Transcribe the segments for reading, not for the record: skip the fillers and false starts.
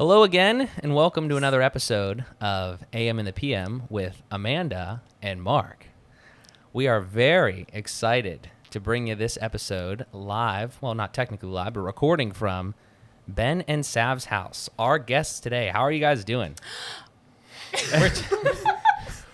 Hello again, and welcome to another episode of AM and the PM with Amanda and Mark. We are very excited to bring you this episode live, well, not technically live, but recording from Ben and Sav's house. Our guests today, how are you guys doing?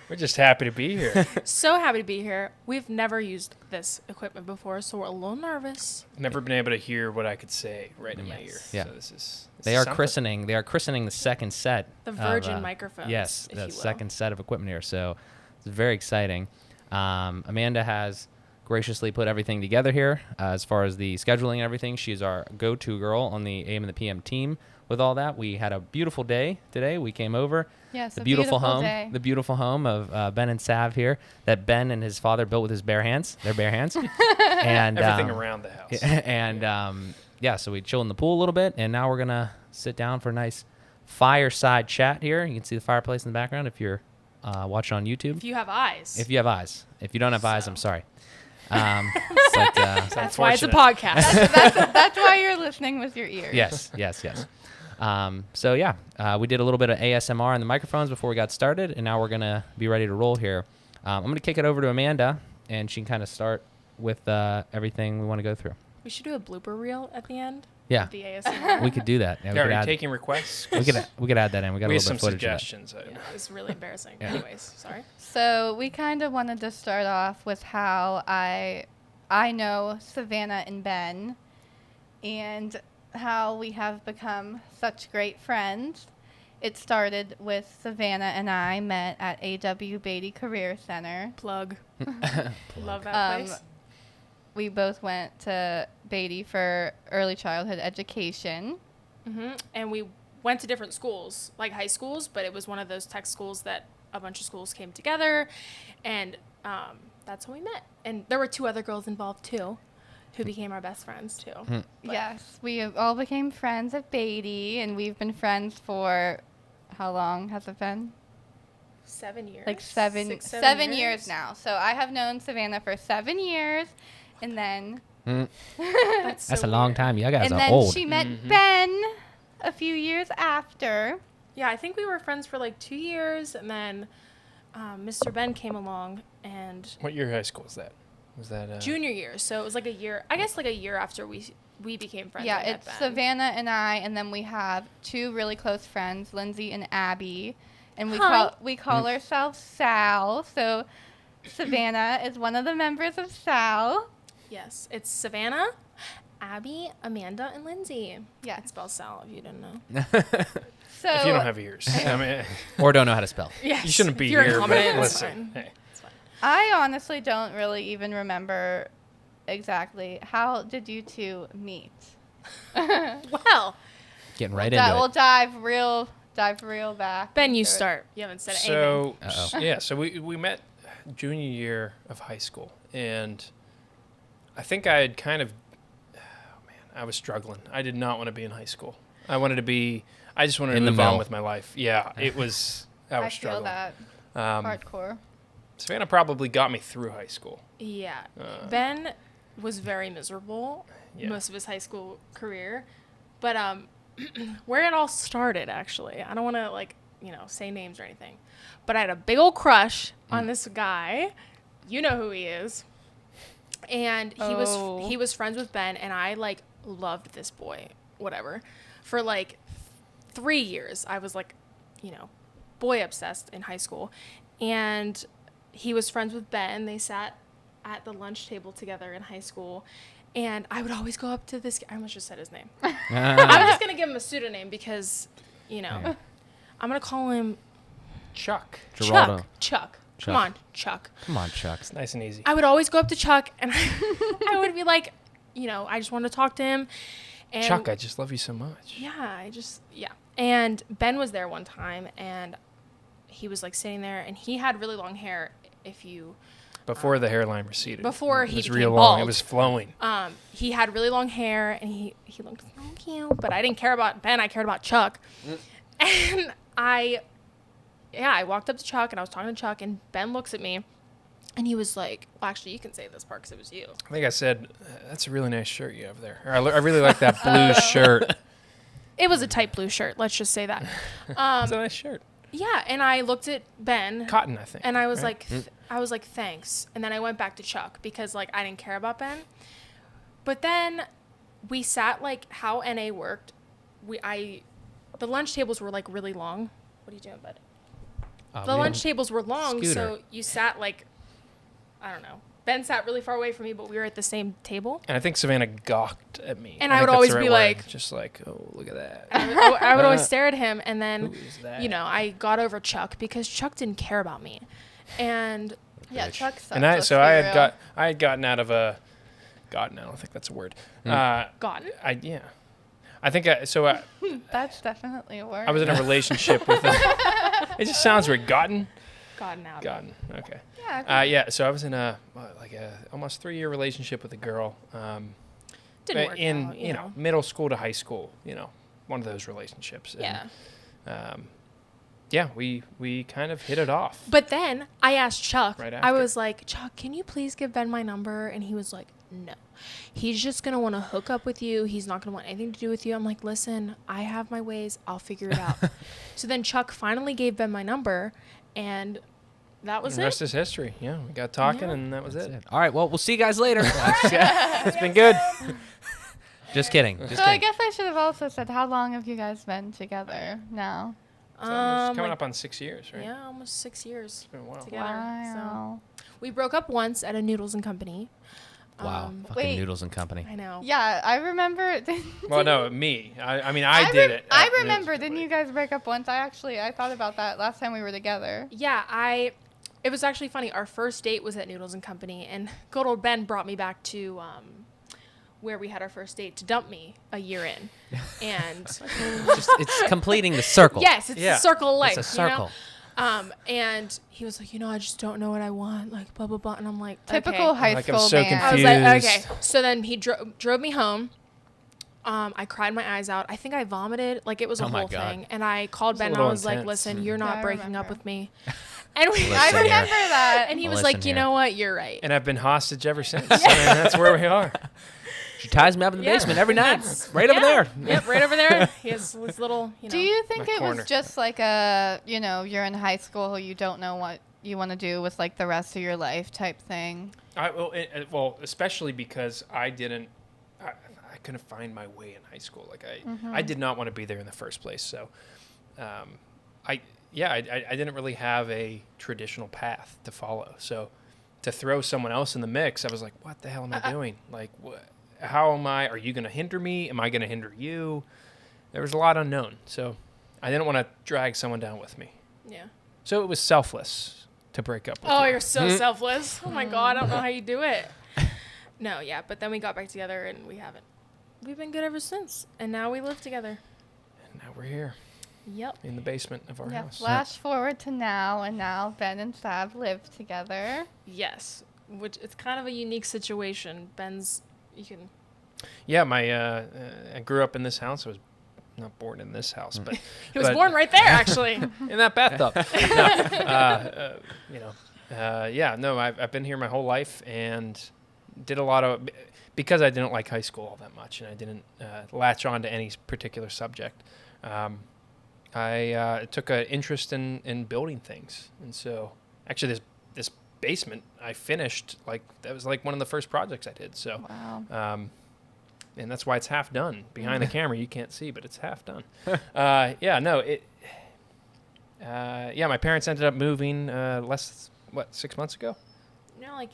We're just happy to be here. So happy to be here. We've never used this equipment before, so we're a little nervous. Never been able to hear what I could say right in my ear. Yeah. So this is They are something. christening. They are christening the second set. The Virgin of, microphones. Yes, if the you will. second set of equipment here. So it's very exciting. Amanda has graciously put everything together here as far as the scheduling and everything. She's our go-to girl on the AM and the PM team with all that. We had a beautiful day today. We came over. Yes, The a beautiful home, day. the beautiful home of Ben and Sav here that Ben and his father built with his bare hands, their bare hands, and Everything around the house. and so we chill in the pool a little bit, and now we're gonna sit down for a nice fireside chat here. You can see the fireplace in the background if you're watching on YouTube. If you have eyes. If you have eyes, if you don't have eyes, I'm sorry. But, That's why it's a unfortunate. podcast. That's why you're listening with your ears. yes. We did a little bit of ASMR on the microphones before we got started, and now we're gonna be ready to roll here. I'm gonna kick it over to Amanda, and she can kind of start with everything we want to go through. We should do a blooper reel at the end. Yeah, Of the ASMR. we could do that. Yeah, Yeah, we, are could you add, taking requests? we could add that in. We got We a have little some bit of footage suggestions. Yeah, it's really embarrassing. Yeah. Anyways, sorry. So we kind of wanted to start off with how I know Savannah and Ben, and how we have become such great friends. It started with Savannah and I met at A.W. Beatty Career Center. Plug. Love that place. We both went to Beatty for early childhood education. And we went to different schools, like high schools, but it was one of those tech schools that a bunch of schools came together, and that's how we met. And there were two other girls involved too, who became our best friends too. But Yes, we have all became friends at Beatty, and we've been friends for how long has it been? 7 years. Like Six, seven years now. So I have known Savannah for 7 years, and then That's That's so a long weird. time. You guys and are then old. she met Ben a few years after. Yeah, I think we were friends for like 2 years, and then Mr. Ben came along, and What year of high school was that? Was that junior year, so it was like a year. I guess like a year after we became friends. Yeah, I met it's Ben. Savannah and I, and then we have two really close friends, Lindsay and Abby, and Hi. we call ourselves Sal. So Savannah is one of the members of Sal. Yes, it's Savannah, Abby, Amanda, and Lindsay. Yeah. It spells Sal if you didn't know. So if you don't have ears, I mean, or don't know how to spell. Yes. you shouldn't be if you're here. But incompetent, it's listen, fine. hey, It's fine. I honestly don't really even remember exactly how did you two meet. Well, Getting right We'll into it. dive real back. Ben, you into it. start. You haven't said anything. so Uh-oh. yeah, so we met junior year of high school, and I think I had kind of, I was struggling. I did not want to be in high school. I just wanted to In the move on mall. with my life. Yeah, it was. I was I feel struggling. that Um, hardcore. Savannah probably got me through high school. Yeah. Uh, Ben was very miserable Yeah. most of his high school career. But where it all started, actually, I don't want to, say names or anything. But I had a big old crush on this guy. You know who he is. And he was friends with Ben, and I, loved this boy, whatever. For, 3 years, I was, boy obsessed in high school. And he was friends with Ben. They sat at the lunch table together in high school, and I would always go up to this guy. I almost just said his name. I'm just gonna give him a pseudonym because, Yeah. I'm gonna call him Chuck. Geraldo. Chuck. Chuck. Come on, Chuck. Come on, Chuck. It's nice and easy. I would always go up to Chuck, and I would be like, I just wanted to talk to him. And Chuck, I just love you so much. yeah, And Ben was there one time, and he was sitting there, and he had really long hair. Before the hairline receded. Before it he was became real long. It bald. was flowing. He had really long hair, and he looked so cute, but I didn't care about Ben. I cared about Chuck. And I walked up to Chuck, and I was talking to Chuck, and Ben looks at me, and he was like, well, actually, you can say this part because it was you. I think I said, that's a really nice shirt you have there. Or I really like that blue shirt. It was a tight blue shirt. Let's just say that. It's a nice shirt. Yeah, and I looked at Ben, Cotton, I think. and I was right? like, thanks. And then I went back to Chuck because like I didn't care about Ben. But then we sat like how NA worked. The lunch tables were like really long. What are you doing, bud? The lunch tables were long, Scooter. so you sat like, I don't know. Ben sat really far away from me, but we were at the same table. And I think Savannah gawked at me. And I think would that's always the right be word. like- just like, oh, look at that. I would always stare at him, and then, Who is that? you know, I got over Chuck because Chuck didn't care about me. And Yeah, Bitch. Chuck sucks. And let's so be I real. had gotten out of a, gotten, I don't think that's a word. gotten. Yeah. I think, That's definitely a word. I was in a relationship with it just sounds weird. Gotten? Gotten out. Gotten. Okay. Yeah. Yeah, so I was in a almost 3-year relationship with a girl. Didn't work in out, you know. middle school to high school, one of those relationships. Yeah. And, yeah, we kind of hit it off. But then I asked Chuck, Right I after. was like, Chuck, can you please give Ben my number? And he was like, no. He's just going to want to hook up with you. He's not going to want anything to do with you. I'm like, listen, I have my ways. I'll figure it out. So then Chuck finally gave Ben my number, and that was The it. rest is history. Yeah, we got talking, Yeah. and that was That's it. it. All right. Well, we'll see you guys later. It's been good. Just kidding. Just So I kidding. guess I should have also said, how long have you guys been together now? So it's coming like, up on 6 years, right? Yeah, almost 6 years It's been a while. together. Wow. So we broke up once at a Noodles and Company. Wow. Fucking wait. Noodles and Company. I know. Yeah, I remember. Well, no, me. I mean, I did it. I at Noodles remember. and Didn't Company. you guys break up once? I thought about that last time we were together. Yeah, it was actually funny. Our first date was at Noodles and Company, and good old Ben brought me back to where we had our first date to dump me a year in. And It's completing the circle. yes, it's Yeah. the circle of life. It's a circle. You know? And he was like, I just don't know what I want, like blah blah blah. And I'm like, Typical okay. high Like, I'm school so man. I was like, okay. confused. So then he drove me home. I cried my eyes out. I think I vomited. Like, it was a Oh my whole God. thing. And I called It's a Ben and I little was like, intense. listen, you're not Yeah, I breaking up remember. with me. And we, Listen I here. remember that. and he was Listen like, you here. know what? You're right. And I've been hostage ever since. And that's where we are. She ties me up in the Yeah. basement every night. Right over Yeah. there. Yep, right over there. He has his little, Do you think My it corner. was just like a, you're in high school, you don't know what you want to do with like the rest of your life type thing? Well, especially because I couldn't find my way in high school. Like I did not want to be there in the first place. So, I didn't really have a traditional path to follow. So, to throw someone else in the mix, I was like, what the hell am I doing? Like, how am I? Are you going to hinder me? Am I going to hinder you? There was a lot unknown. So, I didn't want to drag someone down with me. Yeah. So it was selfless to break up with Oh, you. you're so selfless. Oh my God, I don't know how you do it. No, yeah, but then we got back together and we've been good ever since. And now we live together. And now we're here Yep. in the basement of our Yeah. house. Flash forward to now, and now Ben and Sav live together. Yes. Which it's kind of a unique situation. You can. Yeah, I grew up in this house. I was not born in this house, but He was but born right there, actually. in that bathtub. I've been here my whole life and did a lot of, because I didn't like high school all that much and I didn't latch on to any particular subject. I took an interest in building things, and so actually this basement I finished, like that was like one of the first projects I did. So. Wow. And that's why it's half done. Behind the camera, you can't see, but it's half done. My parents ended up moving 6 months ago? No, like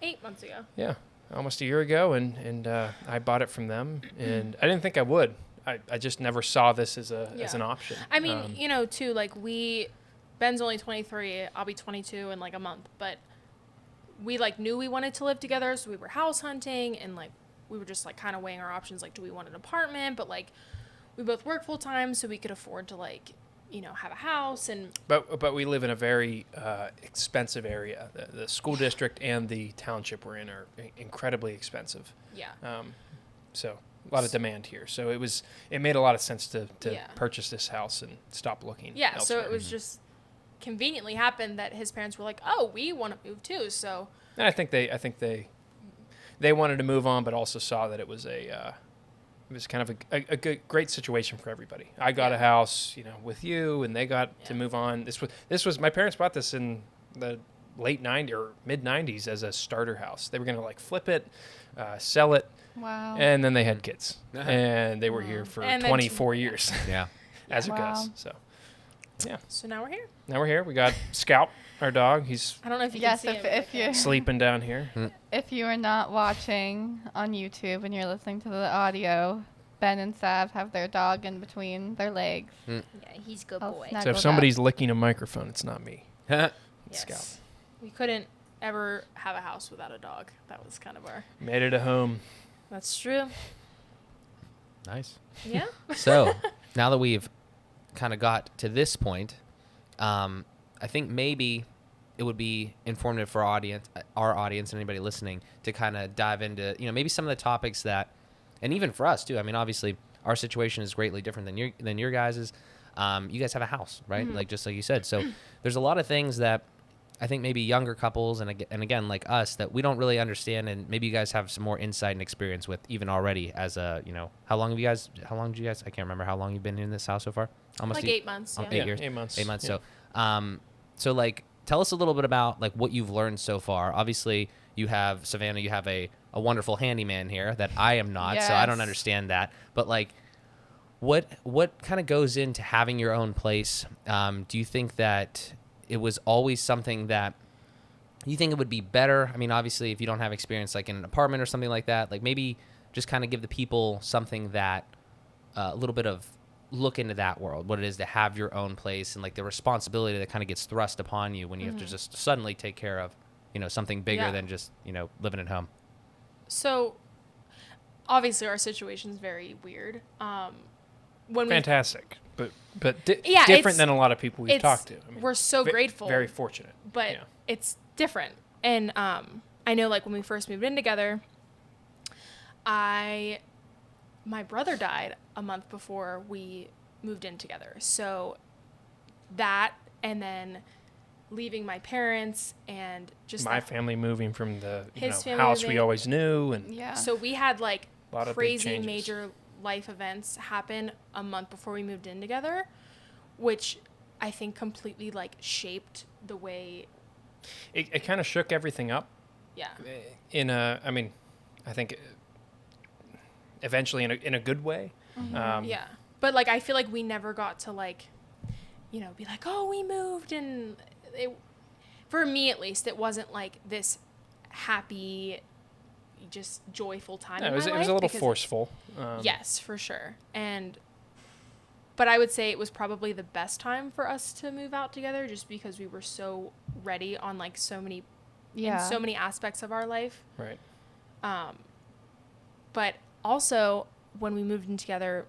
8 months ago. Yeah, almost a year ago, and I bought it from them, and I didn't think I would. I just never saw this as an option. I mean, too, like Ben's only 23, I'll be 22 in like a month, but we like knew we wanted to live together, so we were house hunting and like we were just like kind of weighing our options, like do we want an apartment, but like we both work full time, so we could afford to like have a house. And But we live in a very expensive area. The school district and the township we're in are incredibly expensive. yeah. So a lot of demand here. So it made a lot of sense to Yeah. purchase this house and stop looking. Yeah, elsewhere. so it was just conveniently happened that his parents were like, "Oh, we want to move too." So And I think they wanted to move on, but also saw that it was it was kind of a good, great situation for everybody. I got a house, with you, and they got to move on. This was my parents bought this in the late 90s or mid 90s as a starter house. They were going to like flip it, sell it. Wow. And then they had kids, and they were here for And then 24 years, Yeah. as it Wow. goes. So, yeah. So now we're here. Now we're here. We got Scout, our dog. He's I don't know if you Yes, can see if him. you sleeping down here. if you are not watching on YouTube and you're listening to the audio, Ben and Sav have their dog in between their legs. Yeah, he's a good I'll boy. snuggle So if that. somebody's licking a microphone, it's not me. Yes. Scout. We couldn't ever have a house without a dog. That was kind of our. Made it a home. That's true. Nice. Yeah. So now that we've kind of got to this point, I think maybe it would be informative for our audience, and anybody listening, to kind of dive into, maybe some of the topics that, and even for us too. I mean, obviously our situation is greatly different than your guys's. You guys have a house, right? Mm-hmm. Like, just like you said. So there's a lot of things that I think maybe younger couples and again like us that we don't really understand, and maybe you guys have some more insight and experience with even already as a, how long did you guys, I can't remember how long you've been in this house so far. Almost Like 8 months. Yeah. 8 years. 8 months. 8 months. Yeah. So like, tell us a little bit about like what you've learned so far. Obviously you have, Savannah, you have a wonderful handyman here that I am not, so I don't Yes. understand that. But like, what kind of goes into having your own place? Do you think that it was always something that you think it would be better? I mean, obviously, if you don't have experience like in an apartment or something like that, like maybe just kind of give the people something that a little bit of look into that world, what it is to have your own place, and like the responsibility that kind of gets thrust upon you when you have to just suddenly take care of, something bigger Yeah. than just, living at home. So, obviously, our situation is very weird. When Fantastic. But Yeah, different it's- than a lot of people we've it's- talked to. I mean, we're so grateful. Very fortunate. but Yeah. it's different. And I know, like, when we first moved in together, my brother died a month before we moved in together. So that, and then leaving my parents, and just My like, family moving from the His family house we moving. always knew, and Yeah. so we had like A lot of big crazy changes. major life events happen a month before we moved in together, which I think completely like shaped the way. it kind of shook everything up. Yeah. I think eventually in a good way. Yeah. But like, I feel like we never got to like, be like, oh, we moved. And for me, at least, it wasn't like this happy, just joyful time. No, in it was my a life little because forceful. yes, for sure. But I would say it was probably the best time for us to move out together, just because we were so ready on like so many, in so many aspects of our life. Right. But also, when we moved in together,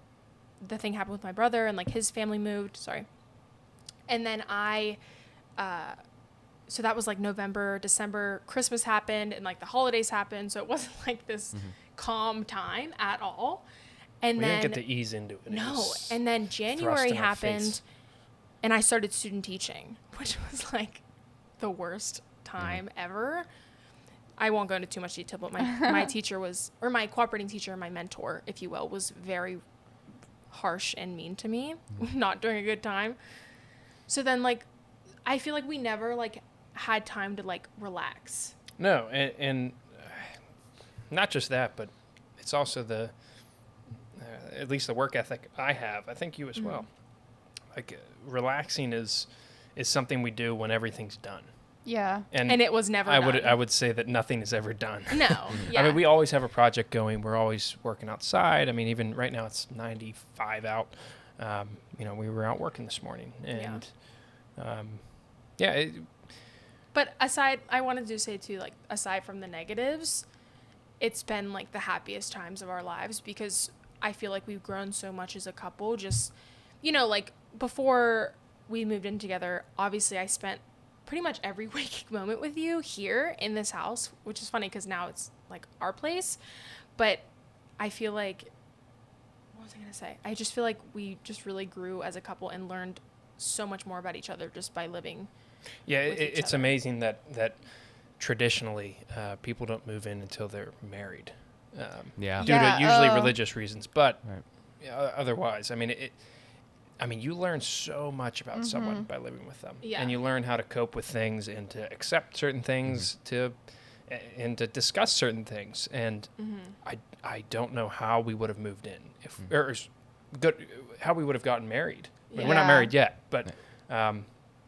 the thing happened with my brother, and like his family moved. Sorry. And then so that was like November, December, Christmas happened, and like the holidays happened. So it wasn't like this calm time at all. And We then didn't get to ease into it. It no, was and then thrust January in our happened, face. and I started student teaching, which was like the worst time ever. I won't go into too much detail, but my teacher was, or my cooperating teacher, my mentor, if you will, was very harsh and mean to me, not during a good time. So then, like, I feel like we never like had time to like relax. No, and not just that, but it's also the at least the work ethic I have. I think you as well. Like relaxing is something we do when everything's done. Yeah. And it was never I done. would say that nothing is ever done. No, yeah. I mean, we always have a project going. We're always working outside. I mean, even right now it's 95 out. We were out working this morning, and But I wanted to say too, like, aside from the negatives, it's been like the happiest times of our lives, because I feel like we've grown so much as a couple. Just, like before we moved in together, obviously I spent pretty much every waking moment with you here in this house, which is funny because now it's like our place. But I feel like, what was I going to say? I just feel like we just really grew as a couple and learned so much more about each other just by living. Yeah, with each it's other. amazing that traditionally people don't move in until they're married. Yeah. Due to usually Oh. religious reasons, but Right. otherwise, I mean, you learn so much about someone by living with them, Yeah. and you learn how to cope with things and to accept certain things, and to discuss certain things. And I don't know how we would have moved in how we would have gotten married. I mean, we're not Yeah. married yet, but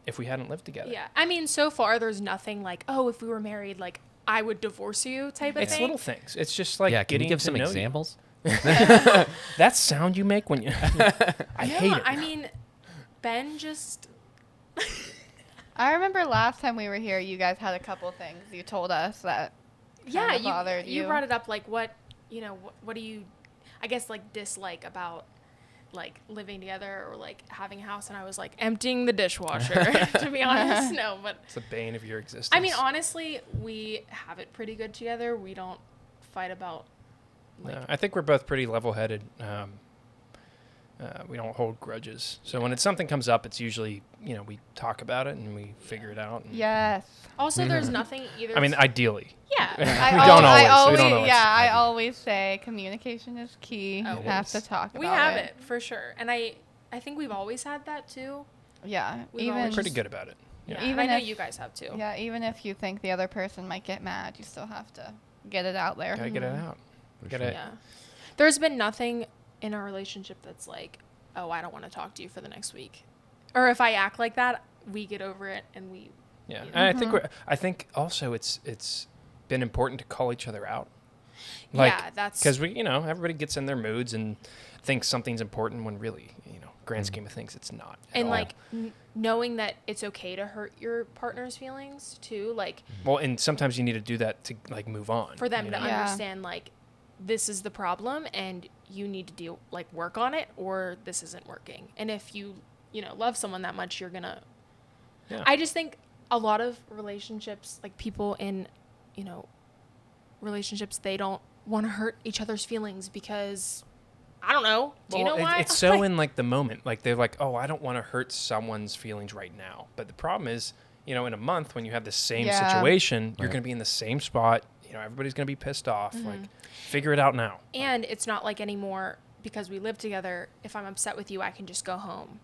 if we hadn't lived together. Yeah. I mean, so far there's nothing like, oh, if we were married, like I would divorce you type of It's thing. little things. It's just like Yeah. Can getting you give to some know you. examples? That sound you make when you I hate it. I mean, Ben just I remember last time we were here, you guys had a couple things you told us that yeah, kinda bothered you you. brought it up like what what do you I guess like dislike about like living together or like having a house, and I was like emptying the dishwasher to be honest. No, but It's the bane of your existence. I mean honestly, we have it pretty good together. We don't fight about like I think we're both pretty level-headed. We don't hold grudges. So when something comes up, it's usually, we talk about it and we figure it out. And, Yes. also there's nothing either I mean, ideally. yeah. I We don't always. We always, don't always. yeah, I always say communication is key. Oh, You it have is. to talk about We have it for sure. And I think we've always had that too. Yeah. We've Even always Pretty good about it. Yeah. Yeah. Even I know if- you guys have too. Yeah, even if you think the other person might get mad, you still have to get it out there. Gotta get it out. For Gotta, sure. Yeah. There's been nothing in our relationship that's like, oh, I don't want to talk to you for the next week. Or if I act like that, we get over it and we Yeah. Yeah. And I think also it's been important to call each other out. yeah, that's Because everybody gets in their moods and thinks something's important when really, grand scheme of things, it's not. at and all. like knowing that it's okay to hurt your partner's feelings too, like Well, and sometimes you need to do that to like move on. for them you to know? Yeah. understand like this is the problem and you need to work on it or this isn't working. And if you love someone that much, you're gonna Yeah. I just think a lot of relationships, like people in relationships, they don't want to hurt each other's feelings because I don't know. Do you know why? It's so in like the moment. Like they're like, oh, I don't want to hurt someone's feelings right now. But the problem is, in a month when you have the same Yeah. situation, you're Right. going to be in the same spot. Everybody's going to be pissed off. Mm-hmm. Like, figure it out now. And it's not like anymore because we live together. If I'm upset with you, I can just go home.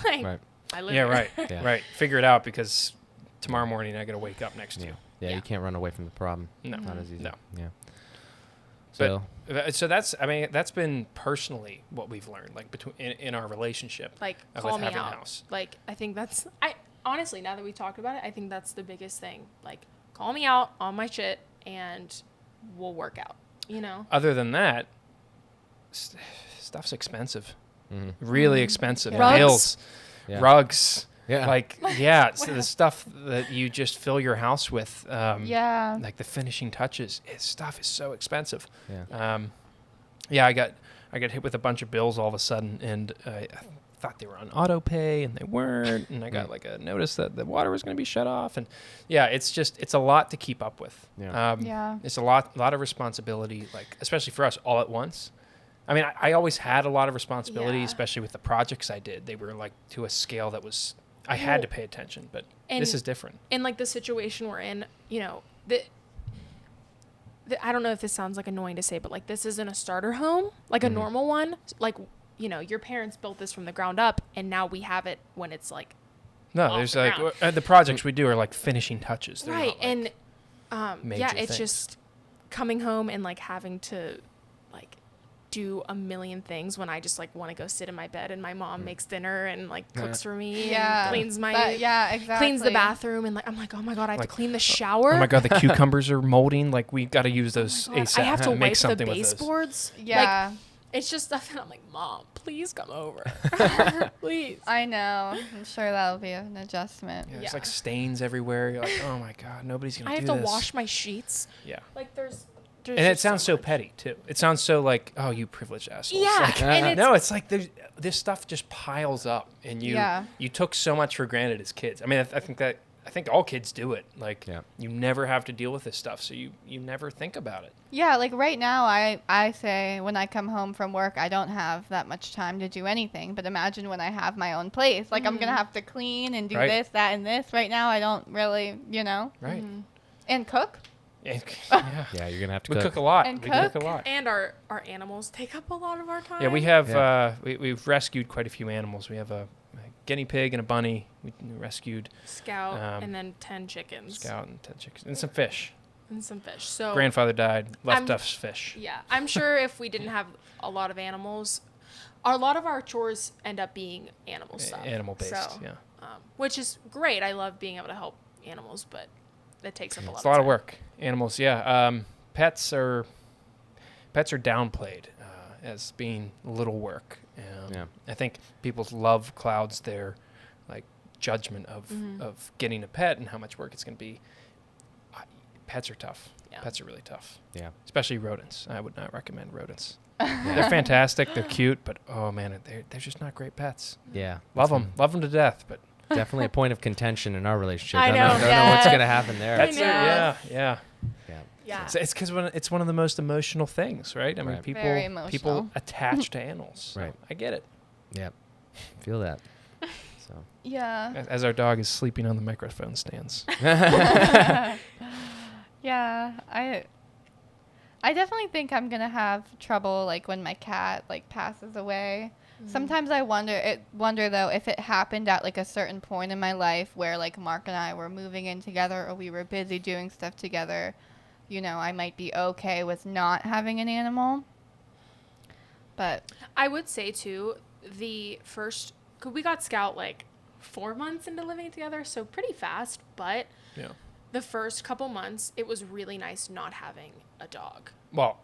Like, Right. I live Yeah, here. right. Yeah. Right. Figure it out because tomorrow morning I got to wake up next to Yeah. you. Yeah. Yeah. You can't run away from the problem. No. Not as easy. No. Yeah. But So so that's been personally what we've learned, like between in our relationship. Like, with call me having a out. house. Like, I think honestly, now that we talked about it, I think that's the biggest thing. Like, call me out on my shit and we'll work out, Other than that, stuff's expensive. Mhm. Really expensive. Rugs. Bills, Yeah. rugs. Yeah. It's the stuff that you just fill your house with. Yeah. Like the finishing touches. Stuff is so expensive. Yeah. I got hit with a bunch of bills all of a sudden, and I thought they were on auto pay, and they weren't. And I got like a notice that the water was going to be shut off, and it's a lot to keep up with. Yeah. Yeah. It's a lot of responsibility, like especially for us all at once. I mean, I always had a lot of responsibility, Yeah. especially with the projects I did. They were like to a scale that was I had to Well, pay attention, but and- this is different. in like the situation we're in, I don't know if this sounds like annoying to say, but like this isn't a starter home, like a normal one. Like, your parents built this from the ground up and now we have it when it's like, No, off there's the like ground. the projects we do are like finishing touches. They're right. not, like, And major yeah, it's things. just coming home and like having to like do a million things when I just like want to go sit in my bed and my mom makes dinner and like cooks for me Yeah. and cleans my exactly. cleans the bathroom and like I'm like, oh my god, I have Like, to clean the shower. Oh my god, the cucumbers are molding. Like we got to use those Oh my God, ASAP. I have to make wipe the something with those. baseboards. Yeah. Like, it's just stuff that I'm like, Mom, please come over. Please. I know. I'm sure that'll be an adjustment. Yeah, Yeah. there's like stains everywhere. You're like, oh my god, nobody's gonna I do have to this. wash my sheets. Yeah, Like there's and it just sounds so much. petty too. It sounds so like, oh, you privileged assholes. Yeah, Like, and it's, no, it's like this stuff just piles up, and Yeah. you took so much for granted as kids. I mean, I think all kids do it. Like, Yeah. you never have to deal with this stuff, so you never think about it. Yeah, like right now, I say when I come home from work, I don't have that much time to do anything. But imagine when I have my own place. Like, I'm going to have to clean and do Right. this, that, and this. Right now, I don't really, Right. And cook. Yeah. Yeah, you're gonna have to We cook. cook a lot. And We cook cook. a lot. And our animals take up a lot of our time. Yeah, we have. Yeah. We've rescued quite a few animals. We have a guinea pig and a bunny. We rescued Scout Um, and then 10 chickens. Scout and 10 chickens and some fish. And some fish. So Grandfather died, left I'm- us fish. yeah, I'm sure if we didn't have a lot of animals, a lot of our chores end up being animal stuff. Animal based. So, Yeah, which is great. I love being able to help animals, but that takes up a lot. it's a lot of of time. work. Animals. Yeah. Pets are downplayed as being little work. Yeah. I think people love clouds their like judgment of Mm-hmm. of getting a pet and how much work it's going to be. Pets are tough. Yeah. Pets are really tough. Yeah. Especially rodents. I would not recommend rodents. They're fantastic. They're cute, but oh man, they're just not great pets. Yeah. Love them to death. But Definitely a point of contention in our relationship. I Don't know. don't know what's Yes. gonna happen there. That's it. Yeah, yeah. Yeah. Yeah. It's because it's one of the most emotional things, right? I mean, Right. Very people emotional. attach to animals. So Right. I get it. Yep. Feel that. So. Yeah. As our dog is sleeping on the microphone stands. Yeah. I definitely think I'm gonna have trouble like when my cat like passes away. Sometimes I wonder though if it happened at like a certain point in my life where like Mark and I were moving in together or we were busy doing stuff together, you know, I might be okay with not having an animal. But I would say too, the first, cause we got Scout like 4 months into living together, so pretty fast. But Yeah. the first couple months, it was really nice not having a dog. Well,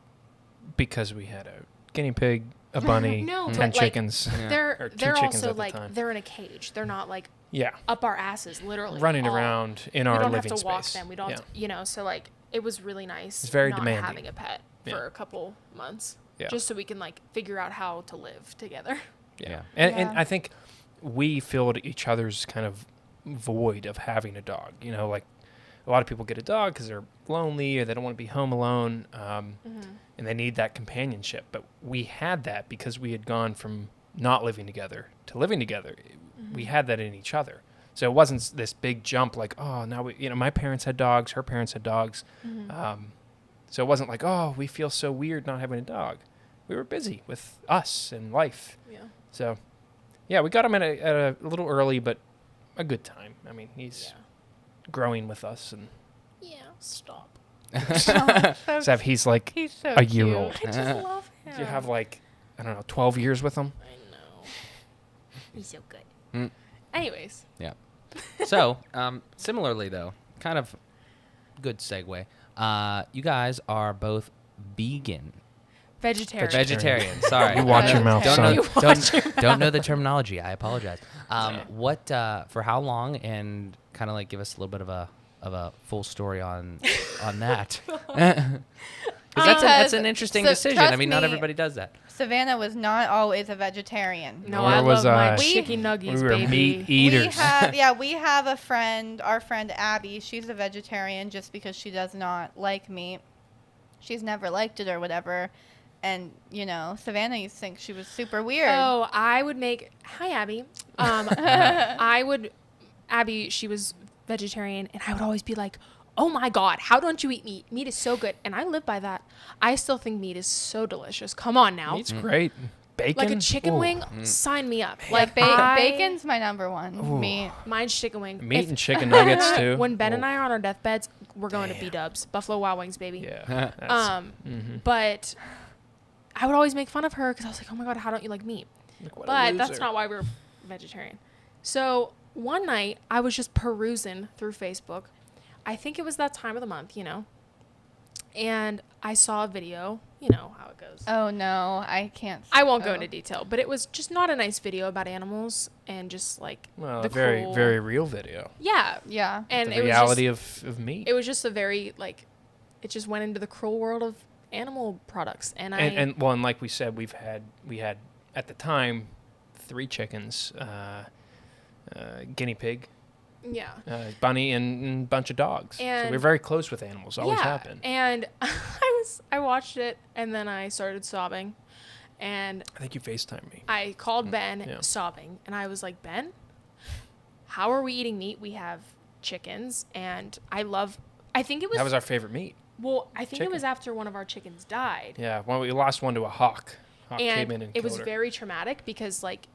because we had a guinea pig, a bunny, No, 10 but, like, chickens. Yeah. Or They're two they're chickens also at the like time. they're in a cage. They're not like Yeah. up our asses, literally Running all- around in We our don't living have to space. walk them. We don't, Yeah. have to, you know. So like, it was really nice. It's very not demanding. having a pet Yeah. for a couple months, Yeah. just so we can like figure out how to live together. Yeah. And Yeah. I think we filled each other's kind of void of having a dog. You know, like a lot of people get a dog because they're lonely or they don't want to be home alone, and they need that companionship. But we had that because we had gone from not living together to living together. We had that in each other. So it wasn't this big jump like, oh, now we, you know, my parents had dogs, her parents had dogs. So it wasn't like, oh, we feel so weird not having a dog. We were busy with us and life. Yeah. So, yeah, we got him at a little early, but a good time. I mean, he's growing with us, and Yeah. Stop. so he's like he's so a year cute. old. I just love him. You have like, I don't know, 12 years with him. I know. He's so good. Mm. Anyways. Yeah. So, similarly though, kind of good segue. You guys are both vegan. Vegetarian. Vegetarian. Sorry. You watch your mouth, Don't son. know, don't know the terminology. I apologize. What for how long, and kind of like give us a little bit of a full story on that. Because that's an interesting so decision. I trust mean, not me, everybody does that. Savannah was not always a vegetarian. No, Nor I was love my I. chicken nuggets, We were baby. meat eaters. We have a friend, our friend Abby. She's a vegetarian just because she does not like meat. She's never liked it or whatever. And, you know, Savannah used to think she was super weird. Oh, I would make. Hi, Abby. Abby, she was vegetarian, and I would always be like, "Oh my God, how don't you eat meat? Meat is so good." And I live by that. I still think meat is so delicious. Come on now. Meat's great. Bacon. Like a chicken Ooh. wing, sign me up. Like I- bacon's my number one. Ooh. Meat. Mine's chicken wing. Meat If- and chicken nuggets too. When Ben and Ooh. I are on our deathbeds, we're going to B-dubs, Buffalo Wild Wings, baby. Yeah. That's, But I would always make fun of her because I was like, "Oh my God, how don't you like meat?" like, what a But that's loser. not why we were vegetarian. So one night I was just perusing through Facebook. I think it was that time of the month, you know. And I saw a video, you know how it goes. Oh, no. I can't. I won't go oh. into detail, but it was just not a nice video about animals and just like Well, the a very, cruel- very real video. Yeah. Yeah. And The it reality was just, of meat. it was just a very like it just went into the cruel world of animal products and and like we said, we had at the time 3 chickens, guinea pig, yeah. bunny, and a bunch of dogs. So And- we're very close with animals. Always yeah. have been. And I watched it and then I started sobbing and I think you FaceTimed me. I called Ben yeah. sobbing and I was like, "Ben, how are we eating meat? We have chickens and I think it was That was our favorite meat. Well, I think Chicken. it was after one of our chickens died. Yeah, when we lost one to a hawk. Hawk came in And and it killed was her. very traumatic because, like,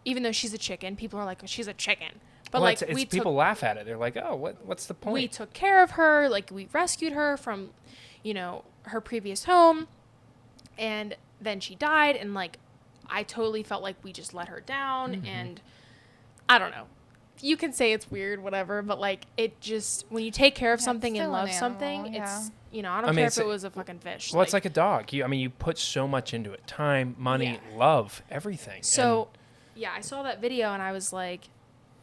even though she's a chicken, people are like, "Oh, she's a chicken." But, Well, like, it's people laugh at it. They're like, oh, what's the point? we took care of her. Like, we rescued her from, her previous home. And then she died. And, like, I totally felt like we just let her down. Mm-hmm. And I don't know. You can say it's weird, whatever. But, like, it just, when you take care of Yeah, something it's and still an love something, animal, yeah. it's, I don't I mean, care if it's it a- was a fucking fish. Well, it's like a dog. You put so much into it: time, money, love, everything. So, yeah, I saw that video and I was like,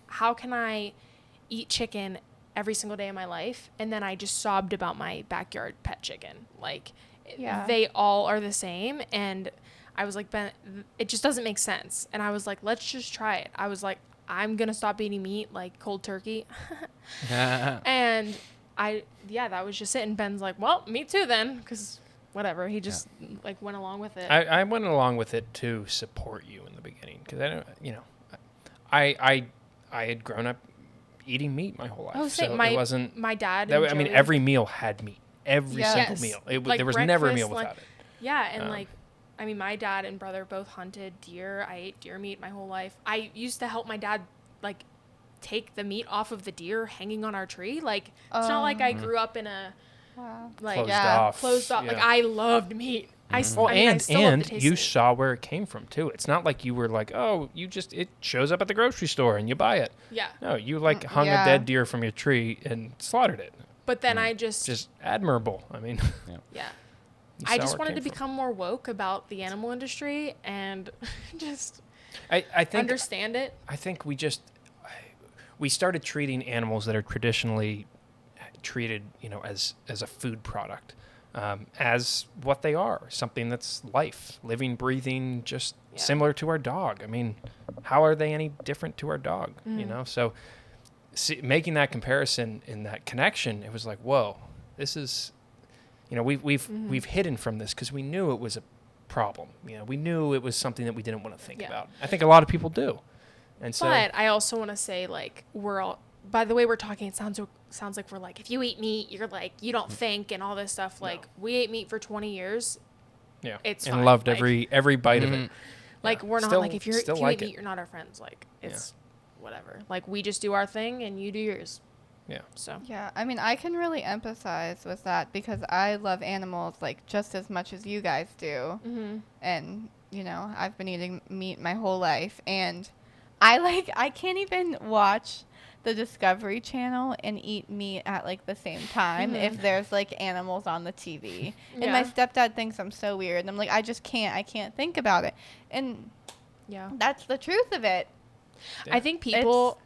how can I eat chicken every single day of my life? And then I just sobbed about my backyard pet chicken. Like, Yeah. they all are the same. And I was like, Ben, it just doesn't make sense. And I was like, let's just try it. I was like, I'm going to stop eating meat, like cold turkey. And that was just it. And Ben's like, well, me too then. Because whatever. He just like went along with it. I went along with it to support you in the beginning because I don't, I had grown up eating meat my whole life, Oh, same. so My- it wasn't. My dad. That, and I mean, Joey- every meal had meat. Every Yeah. single Yes. meal. Like There was never a meal breakfast, without lunch- it. Yeah, and Um, my dad and brother both hunted deer. I ate deer meat my whole life. I used to help my dad, like, take the meat off of the deer hanging on our tree. Like, it's not like I grew up in a, Wow. like, Closed Yeah. off. closed off. yeah. Like, I loved meat. I Well, still love the taste you of it. saw where it came from too. It's not like you were like, oh, it shows up at the grocery store and you buy it. Yeah. No, you hung yeah. a dead deer from your tree and slaughtered it. But then I just Admirable. I mean, yeah. you I saw just where it wanted to came from. become more woke about the animal industry and just I think understand it. I think we started treating animals that are traditionally treated, as a food product, as what they are, something that's life, living, breathing, just Yeah. similar to our dog. I mean, how are they any different to our dog? So making that comparison and that connection, it was like, whoa, this is, we've hidden from this because we knew it was a problem. We knew it was something that we didn't want to think Yeah. about. I think a lot of people do. And so, But I also want to say, like, we're all, by the way we're talking, it sounds like we're like, if you eat meat, you're like, you don't think and all this stuff. Like, we ate meat for 20 years. yeah, It's and fine, loved like- every bite of it. Like, Yeah. we're not Still- like, if you still eat like meat, it. you're not our friends. Like, it's whatever. Like, we just do our thing and you do yours. Yeah. So, Yeah, I mean, I can really empathize with that because I love animals like just as much as you guys do. mm-hmm. And, I've been eating meat my whole life. And I can't even watch the Discovery Channel and eat meat at like the same time if there's like animals on the TV. And my Yeah. stepdad thinks I'm so weird. And I'm like, I can't think about it. And Yeah. that's the truth of it. I think people,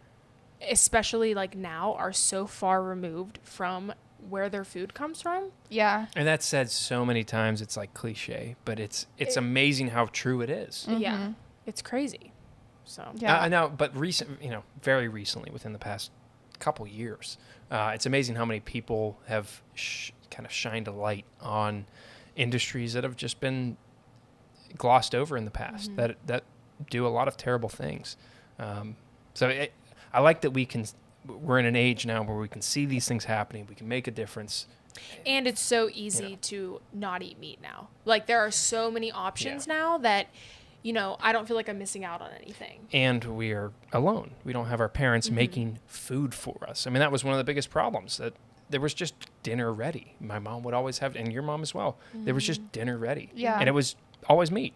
especially like now, are so far removed from where their food comes from. Yeah. And that's said so many times, it's like cliche, but it's amazing how true it is. Yeah. It's crazy. So, Yeah. I know, but very recently, within the past couple years, it's amazing how many people have kind of shined a light on industries that have just been glossed over in the past that do a lot of terrible things. I like that we're in an age now where we can see these things happening. We can make a difference. and it's so easy to not eat meat now. Like, there are so many options now that, I don't feel like I'm missing out on anything. And we are alone. We don't have our parents making food for us. I mean, that was one of the biggest problems, that there was just dinner ready. My mom would always have, and your mom as well. There was just dinner ready. Yeah. And it was always meat.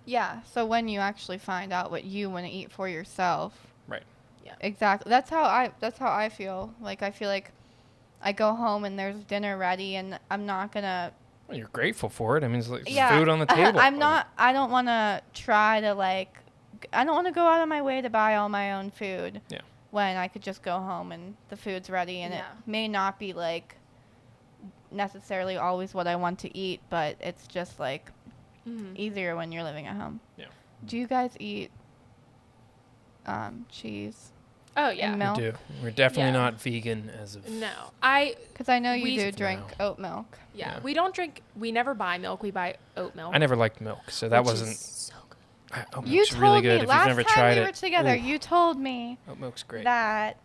Yeah. So when you actually find out what you want to eat for yourself. Right. Exactly. That's how I feel. Like, I feel like I go home and there's dinner ready and I'm not going to. Well, you're grateful for it. I mean, it's like Yeah. food on the table. I don't want to try to I don't want to go out of my way to buy all my own food. Yeah. When I could just go home and the food's ready and it may not be like necessarily always what I want to eat, but it's just like easier when you're living at home. Yeah. Do you guys eat cheese? Oh, yeah. And milk? We do. We're definitely Yeah. not vegan as of. No. Because I know you We- do drink No. oat milk. Yeah. Yeah. We never buy milk. We buy oat milk. I never liked milk, so that which wasn't. is so good. Oat You milk's told really good. me If you've last never time tried we it, were together, ooh, you told me oat milk's great. that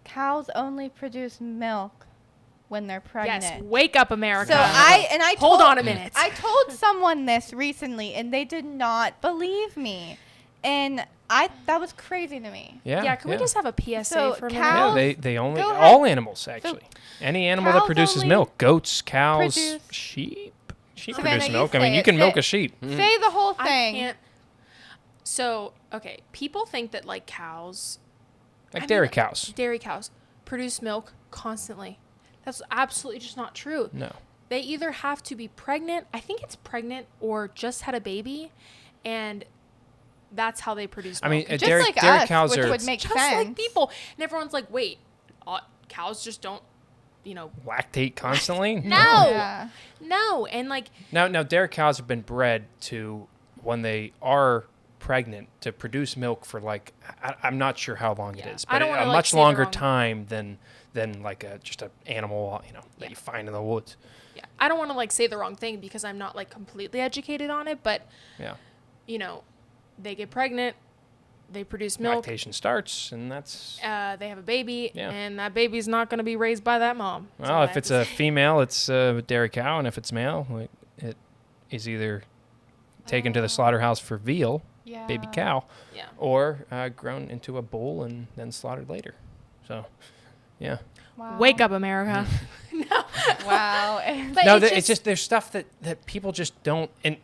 cows only produce milk when they're pregnant. Yes, wake up, America. So I hold told, on a minute. I told someone this recently, and they did not believe me, and that was crazy to me. Yeah, can we just have a PSA So for a cows- minute? Yeah, they only Go all ahead. animals actually. Any animal cows that produces only milk, goats, cows, produce- sheep. Sheep Savannah, produce you milk. I mean, say you it. can milk Say- a sheep. Say the whole I thing. can't. So, okay, people think that like cows, Like I dairy mean, cows. dairy cows produce milk constantly. That's absolutely just not true. No. They either have to be pregnant, I think it's pregnant, or just had a baby, and that's how they produce I milk. mean, Just dairy like dairy us, cows which are would make just sense. like people. And everyone's like, wait, cows just don't, lactate constantly. No. Yeah. No. And like, Now, dairy cows have been bred to, when they are pregnant, to produce milk for like, I'm not sure how long it Yeah. is, I but don't wanna, a like, much say the longer wrong- time than like just an animal, that Yeah. you find in the woods. yeah, I don't want to like say the wrong thing because I'm not like completely educated on it, but Yeah. They get pregnant, they produce milk, Lactation starts, and that's they have a baby, Yeah. and that baby's not going to be raised by that mom. That's all well, I if have it's to a say. female, it's a dairy cow, and if it's male, it is either taken to the slaughterhouse for veal, Yeah. baby cow, Yeah. or grown into a bull and then slaughtered later. So, yeah. Wow. Wake up, America. Wow. But No, it's it's just there's stuff that people just don't, and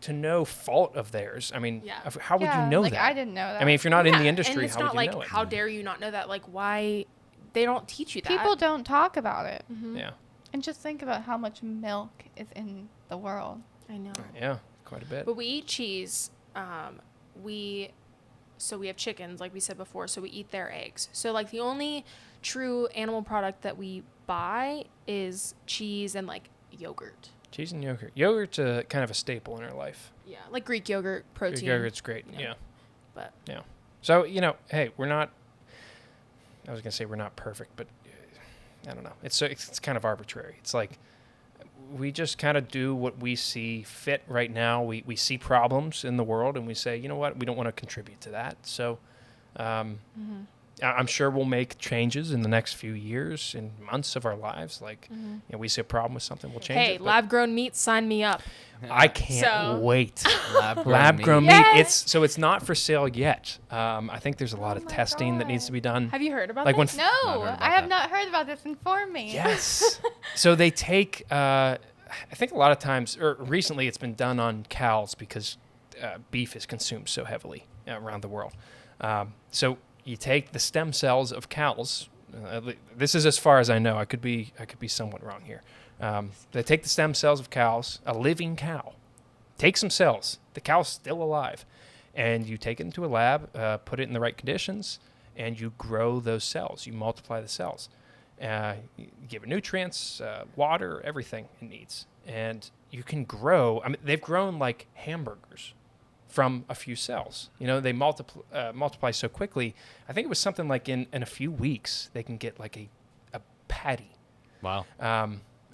to no fault of theirs. I mean, Yeah. how would Yeah, you know like, that? I didn't know that. I mean, if you're not in the Yeah, industry, and it's how would not you like, know it? how dare you not know that? Like, why they don't teach you that? People don't talk about it. Yeah, And just think about how much milk is in the world. I know. yeah, quite a bit. But we eat cheese. We have chickens, like we said before, so we eat their eggs. So like the only true animal product that we buy is cheese and like yogurt. Cheese and yogurt. Yogurt's kind of a staple in our life. Yeah, like Greek yogurt, protein. Greek yogurt's great. Yeah. Yeah. But Yeah. So, hey, we're not, I was going to say we're not perfect, but I don't know. It's kind of arbitrary. It's like we just kind of do what we see fit right now. We see problems in the world and we say, you know what, we don't want to contribute to that. So I'm sure we'll make changes in the next few years and months of our lives. Like, we see a problem with something, we'll change hey, it. but lab grown meat, sign me up. I can't So- wait. Lab-grown Lab-grown meat. meat. Yes. It's not for sale yet. I think there's a lot of my testing that needs to be done. Have you heard about Like when this? No, Not heard about I have that. not heard about this. Inform me. Yes. So they take, I think a lot of times, or recently it's been done on cows because beef is consumed so heavily around the world. So you take the stem cells of cows. This is as far as I know. I could be somewhat wrong here. They take the stem cells of cows, a living cow, take some cells. The cow's still alive. And you take it into a lab, put it in the right conditions, and you grow those cells. You multiply the cells. You give it nutrients, water, everything it needs. And you can grow. I mean, they've grown like hamburgers from a few cells. They multiply so quickly. I think it was something like in a few weeks, they can get like a patty. Wow.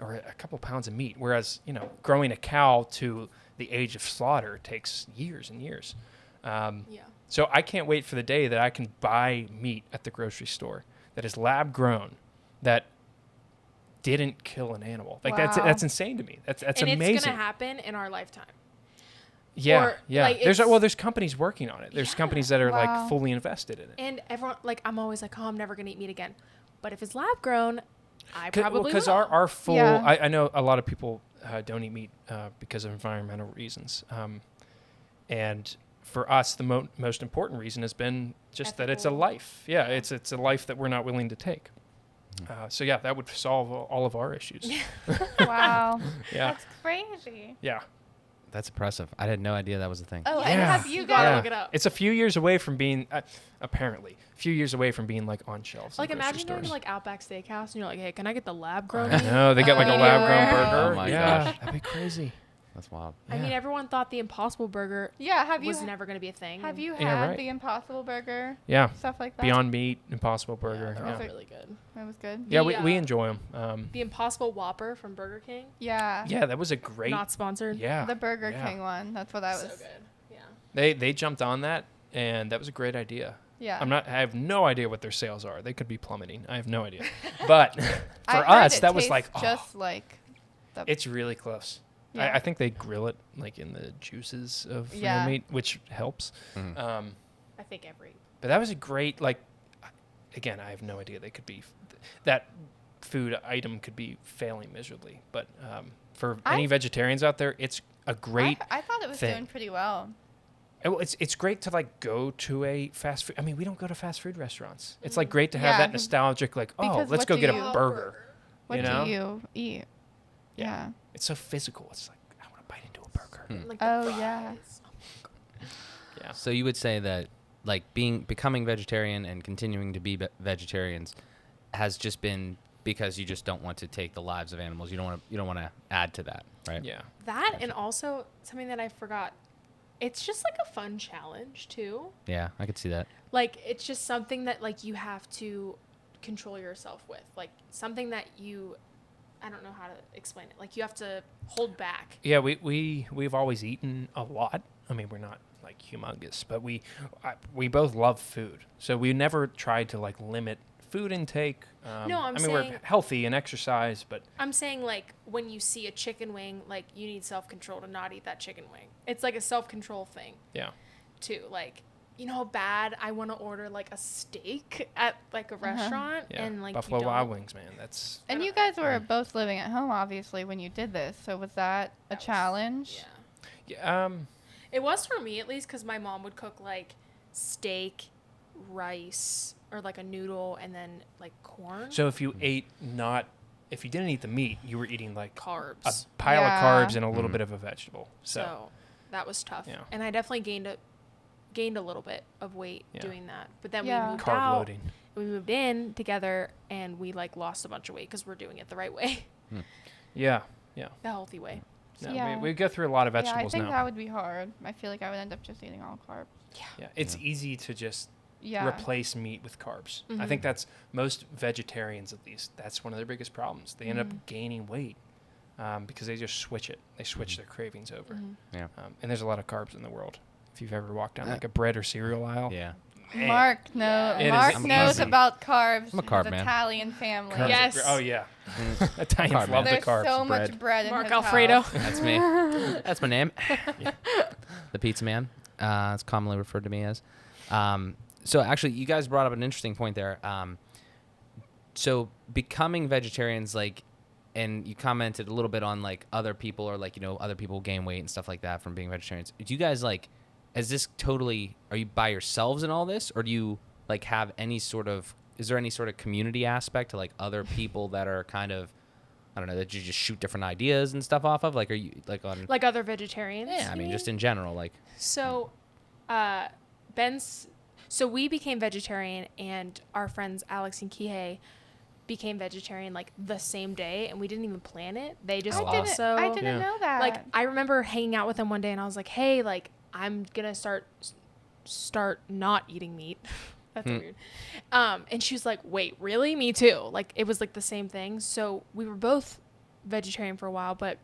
Or a couple pounds of meat. Whereas, growing a cow to the age of slaughter takes years and years. Yeah. So I can't wait for the day that I can buy meat at the grocery store that is lab grown, that didn't kill an animal. Like Wow. that's insane to me. That's and amazing. it's going to happen in our lifetime. Yeah, or, yeah. like, There's it's- there's companies working on it. There's Yeah. companies that are Wow. like fully invested in it. And everyone, like, I'm always like, oh, I'm never going to eat meat again. But if it's lab grown, I probably Because will. our full, Yeah. I know a lot of people don't eat meat because of environmental reasons. And for us, the most important reason has been just that it's a Ethical. life. Yeah, it's a life that we're not willing to take. So yeah, that would solve all of our issues. Wow. Yeah, That's crazy. yeah. That's impressive. I had no idea that was a thing. Oh, and Yeah. have you You gotta guys? look it up. It's a few years away from being, apparently, a few years away from being like on shelves. in Like, grocery imagine going to, stores. like, Outback Steakhouse and you're like, hey, can I get the lab grown I meat? know they got like a Oh. lab grown burger. Oh my yeah, gosh. that'd be crazy. That's wild. I mean, everyone thought the Impossible Burger Yeah. Have you? was never going to be a thing. Have you had Yeah, right. the Impossible Burger? Yeah, Stuff like that. Beyond Meat, Impossible Yeah, Burger. they're Yeah, all Yeah. really good. That was good. yeah, The, we enjoy them. The Impossible Whopper from Burger King. Yeah. Yeah, that was a great. Not sponsored. Yeah, The Burger yeah. King one. That's what I So was. good. Yeah. They jumped on that, and that was a great idea. Yeah. I have no idea what their sales are. They could be plummeting. I have no idea. But I for heard us, it that was tastes like, just like the it's really close. Yeah. I think they grill it like in the juices of real Yeah. meat, which helps. Mhm. I think every. But that was a great, like, again, I have no idea. They could be, that food item could be failing miserably. But for any vegetarians out there, it's a great I thought it was thing. doing pretty well. It's great to like go to a fast food. I mean, we don't go to fast food restaurants. It's like great to have that nostalgic, like, oh, Because let's what go do get you- a burger. What You know? do you eat? Yeah. Yeah. It's so physical. It's like, I want to bite into a burger. Like the Oh, yeah. fries. Yeah. So you would say that like becoming vegetarian and continuing to be vegetarians has just been because you just don't want to take the lives of animals. You don't want to add to that, right? Yeah. That and also something that I forgot. It's just like a fun challenge too. Yeah, I could see that. Like it's just something that like you have to control yourself with. Like something that I don't know how to explain it. Like you have to hold back. Yeah, we've always eaten a lot. I mean, we're not like humongous, but we both love food. So we never tried to like limit food intake. No, I'm I mean, we're saying- healthy and exercise, but I'm saying like when you see a chicken wing, like you need self-control to not eat that chicken wing. It's like a self-control thing yeah. too. Like, you know how bad I want to order like a steak at like a restaurant Yeah. and like Buffalo you Wild don't. Wings, man. That's And you guys were both living at home, obviously, when you did this. So was that a challenge? Yeah. yeah. It was for me at least because my mom would cook like steak, rice, or like a noodle and then like corn. So if you if you didn't eat the meat, you were eating like Carbs. a pile Yeah. of carbs and a little Mhm. bit of a vegetable. So that was tough. Yeah. And I definitely gained a little bit of weight Yeah. doing that. But then Yeah. we moved carb out. loading. We moved in together and we like lost a bunch of weight because we're doing it the right way, Yeah. Yeah. the healthy way. No, Yeah. we go through a lot of Yeah, I vegetables think now. that would be hard. I feel like I would end up just eating all carbs. Yeah. It's Yeah. easy to just Yeah. replace meat with carbs. I Mhm. think that's most vegetarians, at least. That's one of their biggest problems. They end Mhm. up gaining weight because they just switch it. They switch their cravings over. Mhm. Yeah. And there's a lot of carbs in the world. If you've ever walked down like a bread or cereal aisle, Yeah. man, Mark It is Mark knows easy. about carbs. I'm a carb His man. Italian family. carbs are Yes. Oh yeah, Italians Carb man. love the There's carbs. so bread. much bread in Mark his Alfredo. house. That's me. That's my name. The Pizza Man. It's commonly referred to me as. So actually, you guys brought up an interesting point there. So becoming vegetarians, like, and you commented a little bit on like other people or like, you know, other people gain weight and stuff like that from being vegetarians. Do you guys like, is this totally, are you by yourselves in all this, or do you like have any sort of, is there any sort of community aspect to like other people that are kind of, I don't know, that you just shoot different ideas and stuff off of? Like, are you like on, Like other vegetarians? yeah, I you mean, just in general, like, So, so we became vegetarian, and our friends Alex and Kihei became vegetarian like the same day, and we didn't even plan it. They just wow. also I didn't Yeah. know that. like I remember hanging out with them one day, and I was like, "Hey, like I'm gonna start not eating meat." That's weird. And she was like, "Wait, really? Me too." Like it was like the same thing. So we were both vegetarian for a while, but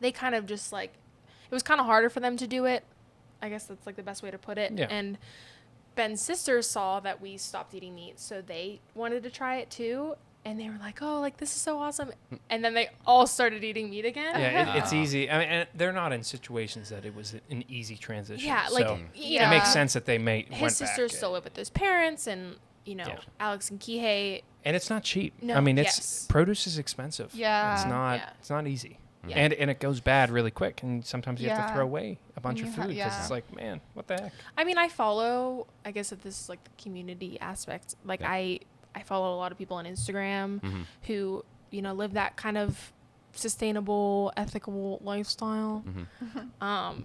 they kind of just like it was kind of harder for them to do it. I guess that's like the best way to put it. Yeah. And Ben's sisters saw that we stopped eating meat, so they wanted to try it too. And they were like, "Oh, like this is so awesome!" And then they all started eating meat again. Yeah, it's Wow. easy. I mean, and they're not in situations that it was an easy transition. Yeah, like so you it know, makes sense that they went his back. sisters still live with his parents, and you know, Yeah. Alex and Kihei. And it's not cheap. No, I mean, yes. produce is expensive. Yeah. It's not easy. Yeah. And it goes bad really quick, and sometimes you have to Yeah. throw away a bunch And of you ha- food because yeah. it's like, man, what the heck? I mean, I follow. I guess if this is like the community aspect, like Yeah. I follow a lot of people on Instagram Mhm. who live that kind of sustainable, ethical lifestyle. Mhm.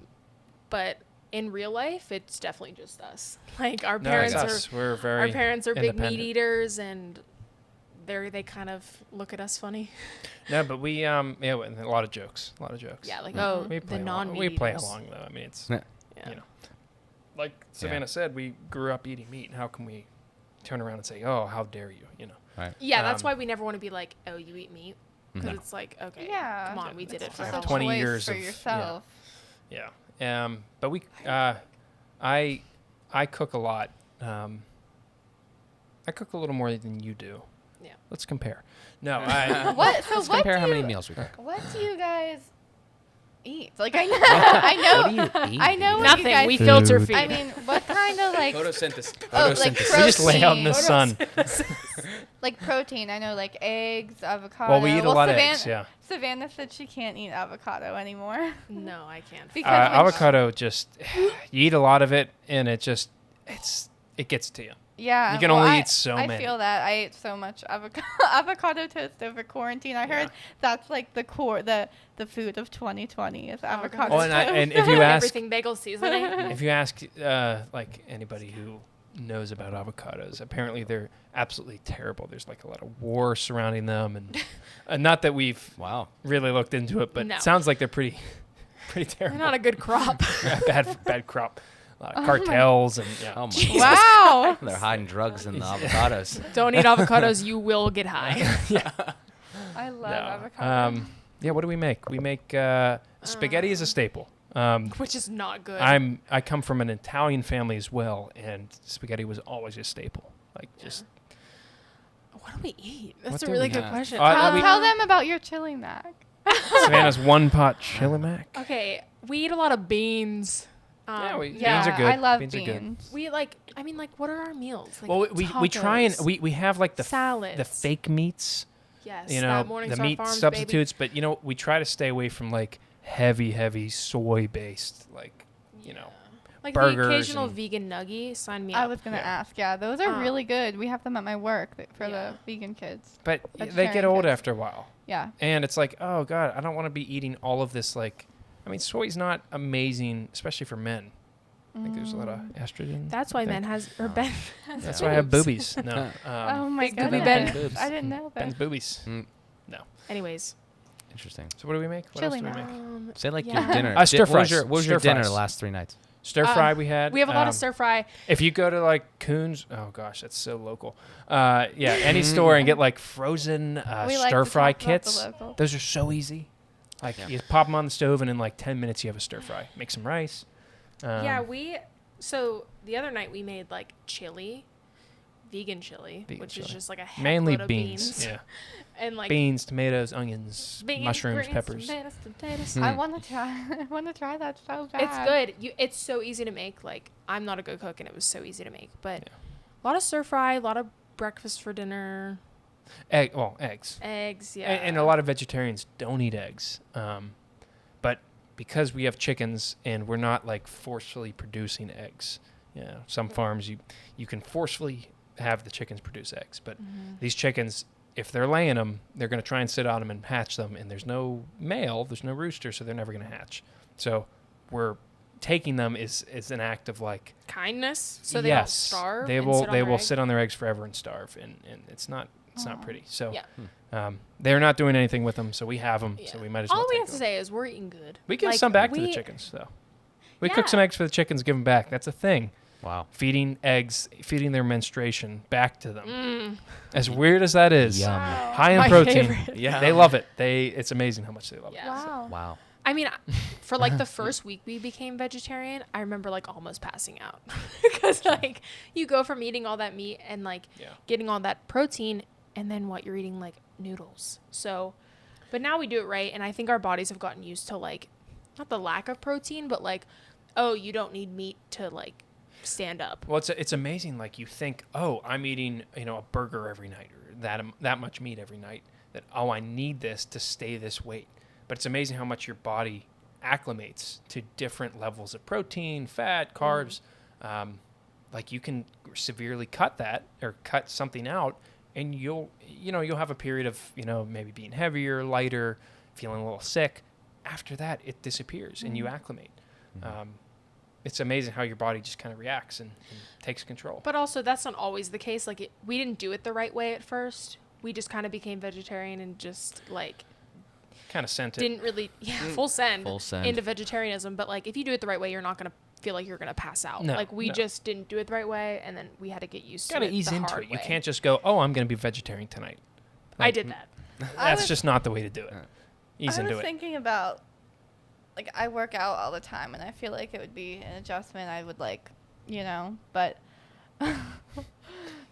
But in real life, it's definitely just us. Like our No, parents it's are. us. We're Our very parents are big independent. meat eaters, and they kind of look at us funny. No, but we yeah, and a lot of jokes. Yeah, like Mhm. oh, we the play non-meat We play eaters. along though. I mean, it's Yeah. Yeah. you know, like Savannah said, we grew up eating meat. How can we turn around and say, "Oh, how dare you"? You know. Right. Yeah, that's Um, why we never want to be like, oh, you eat meat, because No. it's like, okay, Yeah. come on, we did it It's for like how It's a 20 long? choice years for of- yeah. yourself. Yeah. But we I cook a lot. I cook a I cook a little more than you do. Yeah. Let's compare. No, I. What? So Let's what compare do how many you- meals we cook. What do you guys eat? Like I know, I know, What do you eat? I know what you Nothing. guys. We filter Food. feed. I mean, what kind of like Photosynthesis. Oh, like Photosynthesis. We just lay out in the protein. sun. like protein? I know like eggs, avocado. Well, we eat a lot of Savannah, eggs. Yeah. Savannah said she can't eat avocado anymore. no, I can't. Because when Avocado just you eat a lot of it, and it gets to you. Yeah, You can well, only I- eat so I many. feel that I ate so much avocado toast over quarantine. I heard that's like the core, the food of 2020 is avocado God. Oh, toast. and if you ask Everything bagel seasoning. if you ask like anybody who knows about avocados, apparently they're absolutely terrible. There's like a lot of war surrounding them, and not that we've Wow. really looked into it, but No. it sounds like they're pretty They're terrible. not a good crop. bad crop. A lot of cartels and yeah. Oh my. Wow. They're hiding drugs in the avocados. Don't eat avocados. You will get high. I love No. avocado. Yeah, what do we make? We make spaghetti is a staple. Which is not good. I come from an Italian family as well, and spaghetti was always a staple. Like just What do we eat? What That's a do really we good have? question. Tell them about your chili mac. Savannah's one pot chili mac. Okay, we eat a lot of beans. Beans Yeah, are good. I love Beans are good. beans. We like. I mean, like, what are our meals? Like, Well, we try and tacos, we have like the salads, fake meats, yes, you know, that the Morningstar meat Farms, substitutes, but you know, we try to stay away from like heavy soy based like, you know. like burgers the occasional and- vegan nugget. Sign me I up. was gonna Yeah. ask. Yeah, those are Uh, really good. We have them at my work for Yeah. the vegan kids. But they get Vegetarian old kids. after a while. Yeah. And it's like, oh god, I don't want to be eating all of this like I mean, soy's not amazing, especially for men. I think there's a lot of estrogen. That's why I men think. has or Ben. Has That's why I have boobs. boobies. No. Oh my big booby goodness. Ben. Boobs. I didn't know Ben's that. boobies. Mm, Anyways, interesting. So what do we make? What Chili else do we mac. make? Say like Yeah. your dinner. Stir What was fries. your, what was your Stir dinner fries. the last 3 nights? Stir fry we had. we have a lot of stir fry. If you go to like Coons, oh gosh, that's so local. Yeah, any store and get like frozen We like stir to fry talk about the kits. local. Those are so easy. Like Yeah. you pop them on the stove and in like 10 minutes you have a stir fry. Make some rice. Yeah, so the other night we made like chili, vegan chili, Vegan which chili. is just like a heck mainly load of beans. Yeah, and like beans, tomatoes, onions, beans, mushrooms, greens, peppers. tomatoes. Hmm. I want to try. I want to try that so bad. It's good. It's so easy to make. Like I'm not a good cook, and it was so easy to make. But a lot of stir fry, a lot of breakfast for dinner, Eggs. eggs. Yeah, And a lot of vegetarians don't eat eggs. But because we have chickens and we're not like forcefully producing eggs, some farms you can forcefully have the chickens produce eggs, but these chickens, if they're laying them, they're going to try and sit on them and hatch them, and there's no male, there's no rooster, so they're never going to hatch. So we're taking them is an act of like kindness, so they don't starve. They and will sit on they their will egg. sit on their eggs forever and starve, and it's not pretty. So Yeah. they're not doing anything with them, so we have them, so Yeah. we might as well All we take have to them. say is we're eating good. We give Like, some back to the we- chickens, though. We cook some Yeah. eggs for the chickens, give them back. That's a thing. Wow. Feeding eggs, feeding their menstruation back to them. Mm. As weird as that is, Yum. high in My protein. favorite. Yeah. They love it. It's amazing how much they love it. Yeah. Wow. Wow. I mean, for like the first week we became vegetarian, I remember like almost passing out because like you go from eating all that meat and like Yeah. getting all that protein, and then what you're eating like noodles. So, but now we do it right, and I think our bodies have gotten used to like not the lack of protein, but like, oh, you don't need meat to like stand up. Well, it's amazing. Like you think, oh, I'm eating a burger every night, or that much meat every night. That I need this to stay this weight. But it's amazing how much your body acclimates to different levels of protein, fat, carbs. Like you can severely cut that or cut something out, and you'll have a period of maybe being heavier, lighter, feeling a little sick. After that, it disappears and you acclimate. It's amazing how your body just kind of reacts and takes control. But also, that's not always the case. Like, we didn't do it the right way at first. We just kind of became vegetarian and just like Kind of sent it. didn't really full send Full send. into vegetarianism. But like, if you do it the right way, you're not gonna feel like you're gonna pass out. No, Like we no. just didn't do it the right way, and then we had to get used to Gotta it ease the into hard it. You way. can't just go, oh, I'm going to be vegetarian tonight. I did that. That's just not the way to do it. Ease I into was it. thinking about, like, I work out all the time, and I feel like it would be an adjustment I would like, but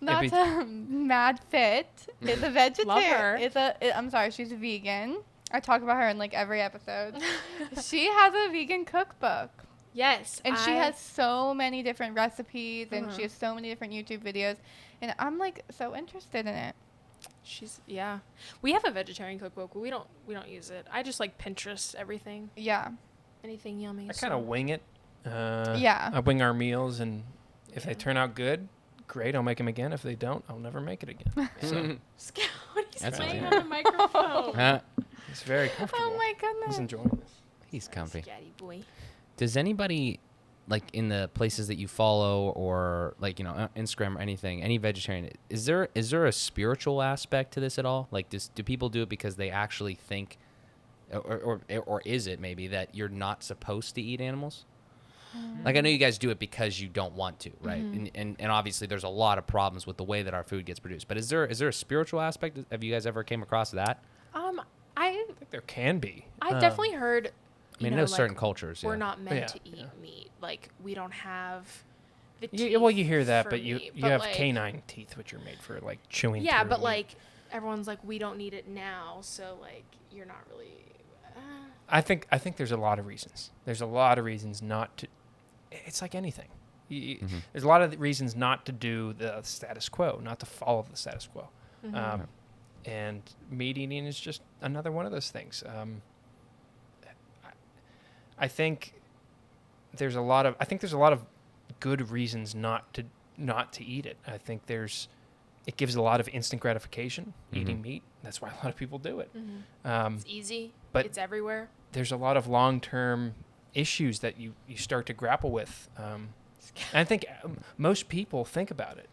Not be- Mad Fit is a vegetarian. her. I'm sorry, she's a vegan. I talk about her in like every episode. She has a vegan cookbook. Yes. And she has so many different recipes and she Mhm. has so many different YouTube videos. And I'm like so interested in it. Yeah. We have a vegetarian cookbook, but we don't use it. I just like Pinterest everything. Yeah. Anything yummy. I kind of wing it. Yeah. I wing our meals, and if they turn out good, great. I'll make them again. If they don't, I'll never make it again. So Scout, he's That's playing okay. on the microphone. Huh? it's very comfortable. Oh my He's goodness. enjoying this. He's comfy. Scatty boy. Does anybody, like in the places that you follow or like, Instagram or anything, any vegetarian, is there a spiritual aspect to this at all? Like, do people do it because they actually think, or is it maybe that you're not supposed to eat animals? Like, I know you guys do it because you don't want to, right? And obviously there's a lot of problems with the way that our food gets produced. But is there a spiritual aspect? Have you guys ever came across that? I think there can be. definitely heard. I mean, I know certain cultures. We're Yeah. not meant Yeah, to eat yeah. meat. Like we don't have the Yeah, teeth. well, you hear that, for but you meat. you But, have like, canine teeth, which are made for like chewing. Yeah, through but meat. like everyone's like, we don't need it now, so like you're not really. I think there's a lot of reasons. There's a lot of reasons not to. It's like anything. There's a lot of reasons not to do the status quo, not to follow the status quo. And meat eating is just another one of those things. I think there's a lot of good reasons not to eat it. I think it gives a lot of instant gratification eating meat. That's why a lot of people do it. It's easy, but it's everywhere. There's a lot of long-term issues that you start to grapple with. And I think most people think about it.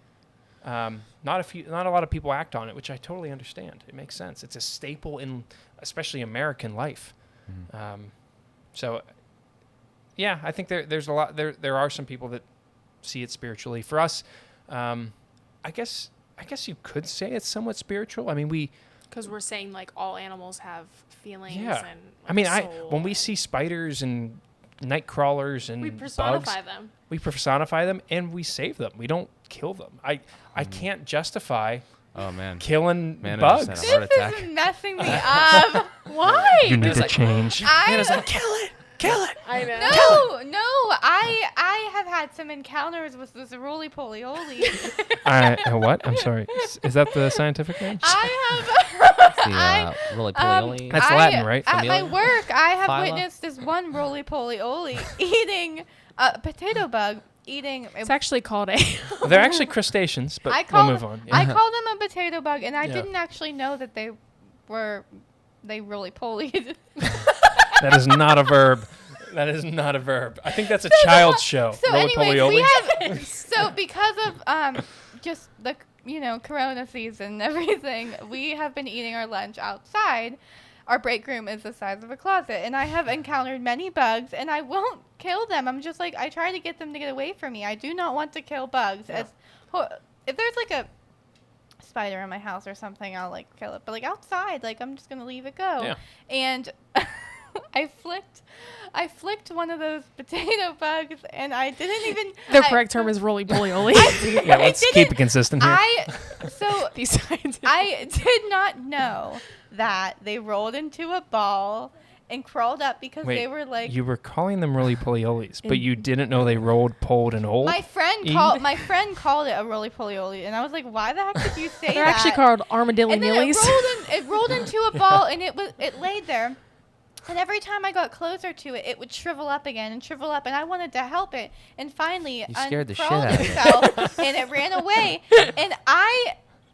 Not a lot of people act on it, which I totally understand. It makes sense. It's a staple in, especially American life. So, yeah, I think there's a lot. There are some people that see it spiritually. For us, I guess you could say it's somewhat spiritual. I mean, Because we're saying like all animals have feelings. Yeah. And I mean, soul. when we see spiders and night crawlers and we personify bugs, them. we personify them and we save them. We don't kill them. I can't justify Oh man. killing Man, I bugs. just had a heart This attack. is messing me up. Why? You need It's to like- change. Hannah's like, kill it. I know. No, I have had some encounters with this roly-poly-oly. What? I'm sorry. Is that the scientific name? I have. The roly-poly. That's Latin, right? At my Familiar? work, I have Phyla? witnessed this one roly-poly-oly eating a potato bug. It's actually called a. They're actually crustaceans, but I call we'll move on. I call them a potato bug, and I Yeah. didn't actually know that they roly-polied. That is not a verb. That is not a verb. I think that's a child's show. So anyways, Roly-poly-oly. we have so because of just the Corona season and everything, we have been eating our lunch outside. Our break room is the size of a closet, and I have encountered many bugs, and I won't kill them. I'm just like, I try to get them to get away from me. I do not want to kill bugs. Yeah. If there's like a spider in my house or something, I'll like kill it. But like outside, like I'm just gonna leave it go. Yeah. And I flicked one of those potato bugs, and I didn't even. The correct term is roly-poly-oly. Yeah, let's keep it consistent here. Besides, I did not know that they rolled into a ball and crawled up because Wait, they were like. you were calling them roly-poly-olies, but you didn't know they rolled, pulled, and old? My friend called it a roly-poly-oly, and I was like, "Why the heck did you say they're that?" actually called armadillo And then nillies. it rolled into a ball, and it laid there. And every time I got closer to it, it would shrivel up again and shrivel up, and I wanted to help it. And finally, You scared the shit uncrawled out of it. itself, and it ran away. And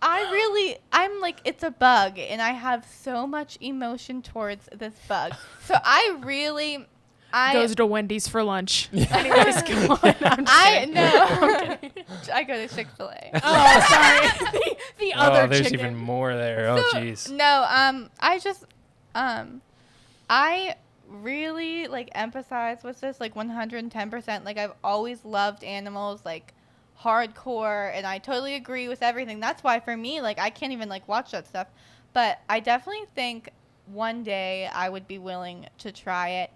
I'm like, it's a bug, and I have so much emotion towards this bug. So Goes to Wendy's for lunch. Anyways, go on. I'm just kidding. I go to Chick-fil-A. Oh, sorry. the other there's chicken. even more there. Oh, jeez. No, I really like empathize with this like 110%. Like I've always loved animals like hardcore, and I totally agree with everything. That's why for me, like I can't even like watch that stuff. But I definitely think one day I would be willing to try it.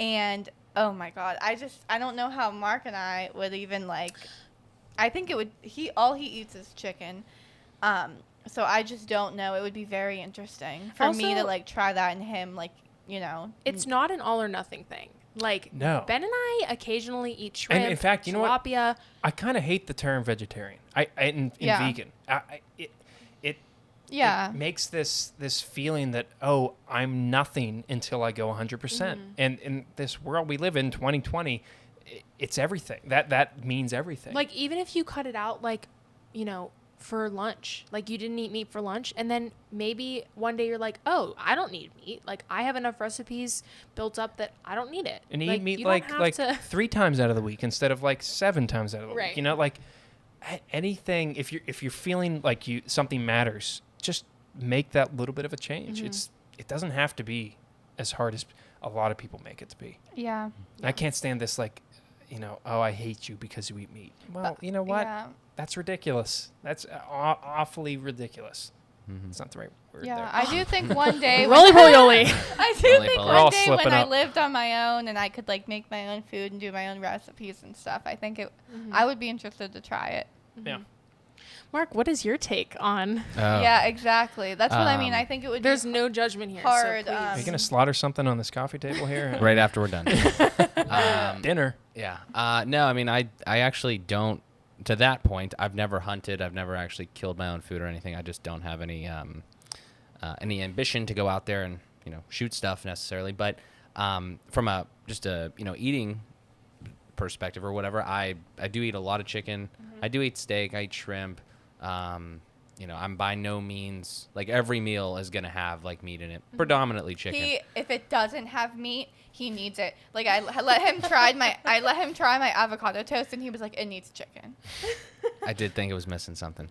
And oh my god, I don't know how Mark and I would even like I think it would. All he eats is chicken. So I just don't know. It would be very interesting for me to Also- like try that and him like It's not an all or nothing thing. Like No. Ben and I occasionally eat shrimp. And in fact, you know what? tilapia. I kind of hate the term vegetarian. And Yeah. vegan. Yeah. It makes this feeling that, oh, I'm nothing until I go 100%. And in this world we live in, 2020, it's everything. That means everything. Like even if you cut it out, like for lunch, like you didn't eat meat for lunch, and then maybe one day you're like, oh, I don't need meat. Like I have enough recipes built up that I don't need it. and you like, eat meat you don't have like to- 3 times out of the week instead of like 7 times out of the Right. week. You know, like anything. If you're feeling like something matters, just make that little bit of a change. It doesn't have to be as hard as a lot of people make it to be. Yeah. And I can't stand this like, oh, I hate you because you eat meat. Well, you know what? Yeah. That's ridiculous. That's awfully ridiculous. It's not the right word Yeah, there. I do think one day. Roly poly. I do Roly think poly. We're all one day when slipping I up. lived on my own and I could like make my own food and do my own recipes and stuff. I think I would be interested to try it. Yeah. Mark, what is your take on? Yeah, exactly. That's what I mean. Um, I think it would. There's be no judgment here. hard, So please. Are you gonna slaughter something on this coffee table here? Right after we're done. Dinner. Yeah. No, I mean, I actually don't. To that point, I've never hunted. I've never actually killed my own food or anything. I just don't have any ambition to go out there and shoot stuff necessarily. But from a eating perspective or whatever, I do eat a lot of chicken. I do eat steak. I eat shrimp. I'm by no means like every meal is gonna have like meat in it, predominantly chicken. If it doesn't have meat, he needs it. Like I let him try my avocado toast, and he was like, "It needs chicken." I did think it was missing something.